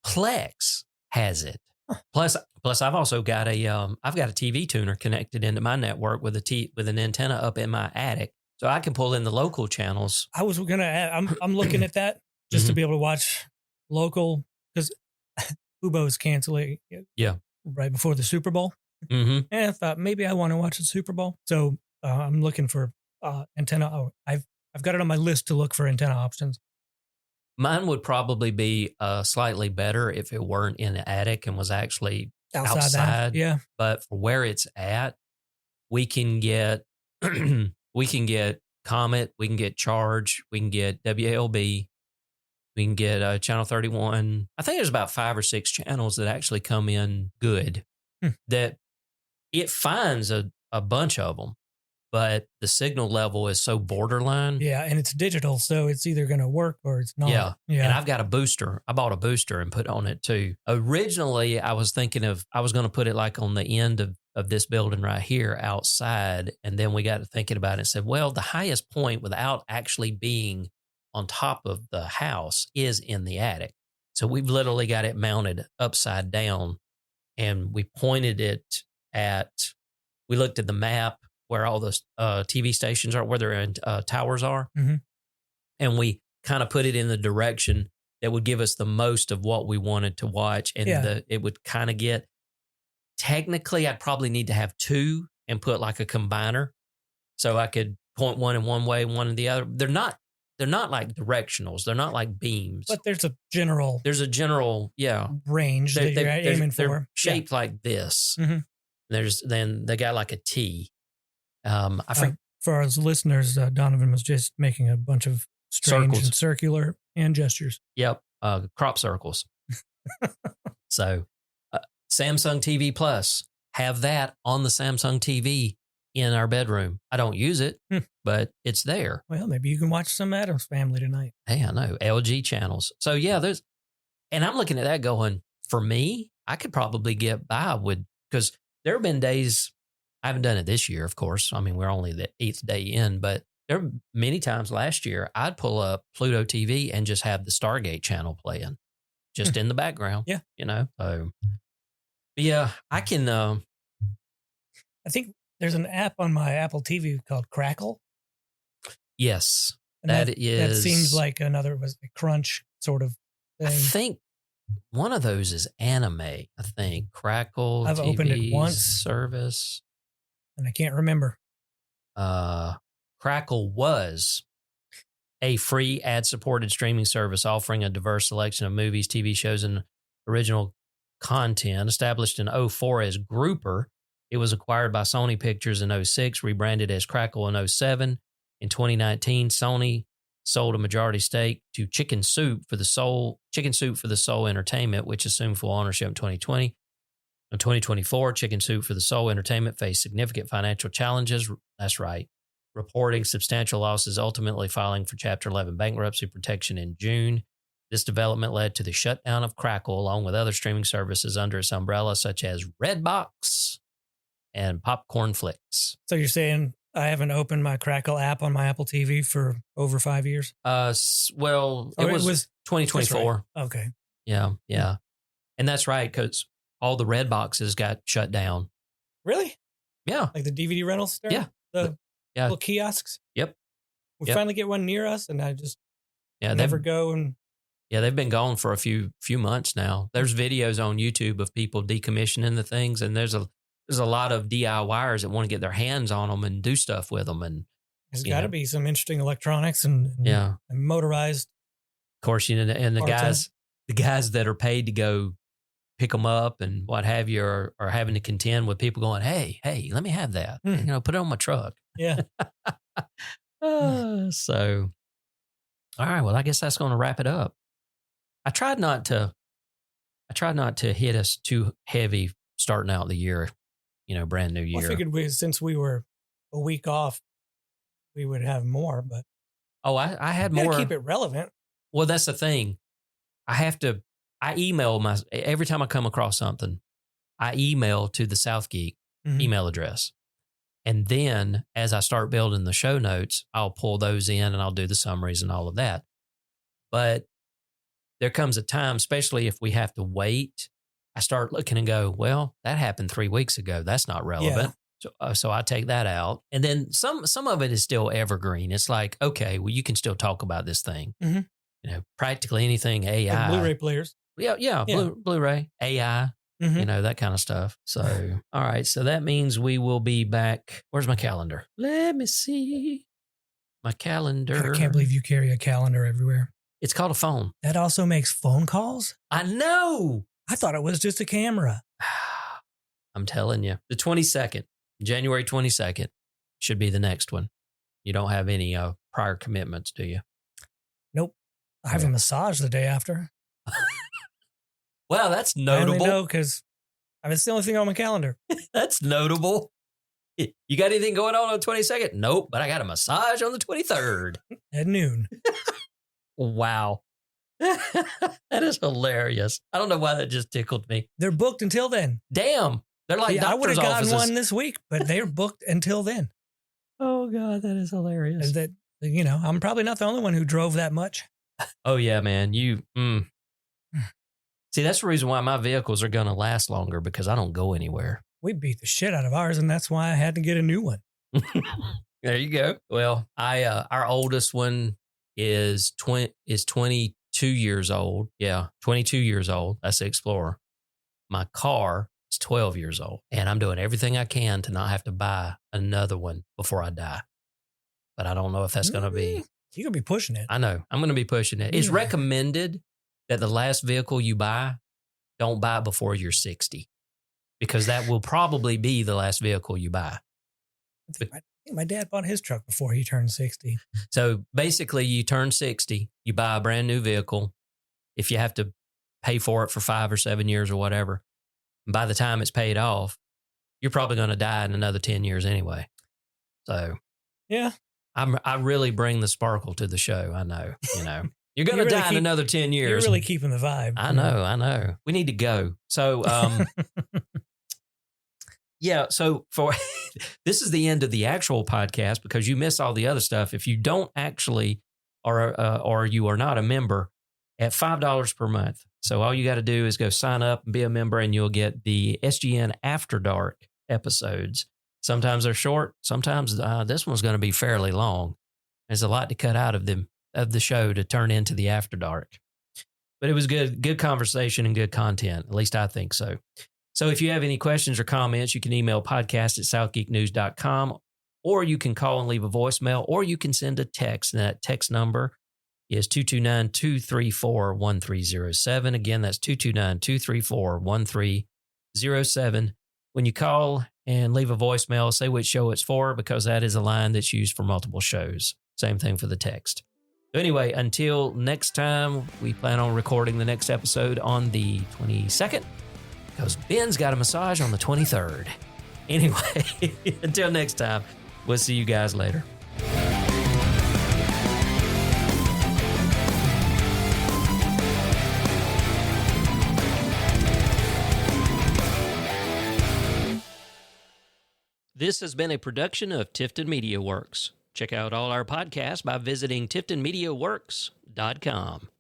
Plex has it. Huh. Plus, I've also got a TV tuner connected into my network with an antenna up in my attic, so I can pull in the local channels. I was gonna add, I'm looking at that just to be able to watch local because Fubo's canceling. Yeah, right before the Super Bowl. Mm-hmm. And I thought maybe I want to watch the Super Bowl. So I'm looking for antenna. Oh, I've got it on my list to look for antenna options. Mine would probably be slightly better if it weren't in the attic and was actually outside. Yeah. But for where it's at, we can get Comet, we can get Charge, we can get WLB, we can get Channel 31. I think there's about 5 or 6 channels that actually come in good. That it finds a bunch of them, but the signal level is so borderline. Yeah, and it's digital, so it's either going to work or it's not. Yeah, and I've got a booster. I bought a booster and put on it too. Originally, I was thinking I was going to put it like on the end of this building right here outside, and then we got to thinking about it and said, well, the highest point without actually being on top of the house is in the attic. So we've literally got it mounted upside down, and we pointed it we looked at the map where all the TV stations are, where their towers are. Mm-hmm. And we kind of put it in the direction that would give us the most of what we wanted to watch. And it would kind of get, technically, I'd probably need to have 2 and put like a combiner. So I could point one in one way, one in the other. They're not like directionals. They're not like beams. But there's a general range that you're aiming for. They're shaped like this. Mm-hmm. Then they got like a T. For our listeners, Donovan was just making a bunch of strange circles. And circular hand gestures. Yep, crop circles. So Samsung TV Plus, have that on the Samsung TV in our bedroom. I don't use it, but it's there. Well, maybe you can watch some Addams Family tonight. Hey, I know, LG channels. So yeah, and I'm looking at that going, for me, I could probably get by because there have been days, I haven't done it this year, of course. I mean, we're only the 8th day in, but there were many times last year I'd pull up Pluto TV and just have the Stargate channel playing just in the background. Yeah. You know? So, yeah, I can, I think there's an app on my Apple TV called Crackle. Yes, And that seems like another was a Crunch sort of thing. I think one of those is anime. I think Crackle. I've TV opened it once. Service, and I can't remember. Crackle was a free ad-supported streaming service offering a diverse selection of movies, TV shows, and original content. Established in 2004 as Grouper, it was acquired by Sony Pictures in 2006, rebranded as Crackle in 2007. In 2019, Sony sold a majority stake to Chicken Soup for the Soul Entertainment, which assumed full ownership in 2020. In 2024, Chicken Soup for the Soul Entertainment faced significant financial challenges. That's right. Reporting substantial losses, ultimately filing for Chapter 11 bankruptcy protection in June. This development led to the shutdown of Crackle, along with other streaming services under its umbrella, such as Redbox and Popcorn Flicks. So you're saying I haven't opened my Crackle app on my Apple TV for over 5 years? Well, it was 2024. Right. Okay. Yeah. And that's right, because all the Redboxes got shut down. Really? Yeah. Like the DVD rental store? Yeah. The little kiosks? Yep. We finally get one near us, and I just never go. And yeah, they've been gone for a few months now. There's videos on YouTube of people decommissioning the things, and there's a lot of DIYers that want to get their hands on them and do stuff with them. And there's got to be some interesting electronics and motorized. Of course, and the guys that are paid to go pick them up and what have you are having to contend with people going, hey, let me have that. Put it on my truck. Yeah. So, all right. Well, I guess that's going to wrap it up. I tried not to hit us too heavy starting out the year, brand new year. Well, I figured since we were a week off, we would have more, but. Oh, I had more. Keep it relevant. Well, that's the thing. I email every time I come across something, I email to the South Geek email address. And then as I start building the show notes, I'll pull those in and I'll do the summaries and all of that. But there comes a time, especially if we have to wait, I start looking and go, well, that happened 3 weeks ago. That's not relevant. Yeah. So I take that out. And then some of it is still evergreen. It's like, okay, well, you can still talk about this thing. Mm-hmm. Practically anything AI. Like Blu-ray players. Yeah. Blu-ray, AI, that kind of stuff. So, all right. So that means we will be back. Where's my calendar? Let me see. My calendar. I can't believe you carry a calendar everywhere. It's called a phone. That also makes phone calls? I know. I thought it was just a camera. I'm telling you. The 22nd, January 22nd, should be the next one. You don't have any prior commitments, do you? Nope. I have a massage the day after. Well, that's notable. I only know because it's the only thing on my calendar. That's notable. You got anything going on the 22nd? Nope, but I got a massage on the 23rd. At noon. Wow. That is hilarious. I don't know why that just tickled me. They're booked until then. Damn. They're like doctor's I would have gotten offices. one this week, but they're booked until then. Oh, God, that is hilarious. That, I'm probably not the only one who drove that much. Oh, yeah, man. See, that's the reason why my vehicles are going to last longer, because I don't go anywhere. We beat the shit out of ours, and that's why I had to get a new one. There you go. Well, our oldest one is 22 years old. Yeah, 22 years old. That's the Explorer. My car is 12 years old, and I'm doing everything I can to not have to buy another one before I die. But I don't know if that's going to be. You're going to be pushing it. I know. I'm going to be pushing it. It's recommended that the last vehicle you buy, don't buy before you're 60, because that will probably be the last vehicle you buy. I think my dad bought his truck before he turned 60. So basically, you turn 60, you buy a brand new vehicle. If you have to pay for it for 5 or 7 years or whatever, and by the time it's paid off, you're probably going to die in another 10 years anyway. So yeah, I really bring the sparkle to the show. I know, You're going to die in another 10 years. You're really keeping the vibe. I know. We need to go. So, yeah. So this is the end of the actual podcast, because you miss all the other stuff. If you don't actually, or you are not a member, at $5 per month. So all you got to do is go sign up and be a member, and you'll get the SGN After Dark episodes. Sometimes they're short. Sometimes this one's going to be fairly long. There's a lot to cut out of the show to turn into the After Dark. But it was good conversation and good content. At least I think so. So if you have any questions or comments, you can email podcast@southgeeknews.com, or you can call and leave a voicemail, or you can send a text. And that text number is 229-234-1307. Again, that's 229-234-1307. When you call and leave a voicemail, say which show it's for, because that is a line that's used for multiple shows. Same thing for the text. So anyway, until next time, we plan on recording the next episode on the 22nd, because Ben's got a massage on the 23rd. Anyway, until next time, we'll see you guys later. This has been a production of Tifton Media Works. Check out all our podcasts by visiting tiftonmediaworks.com.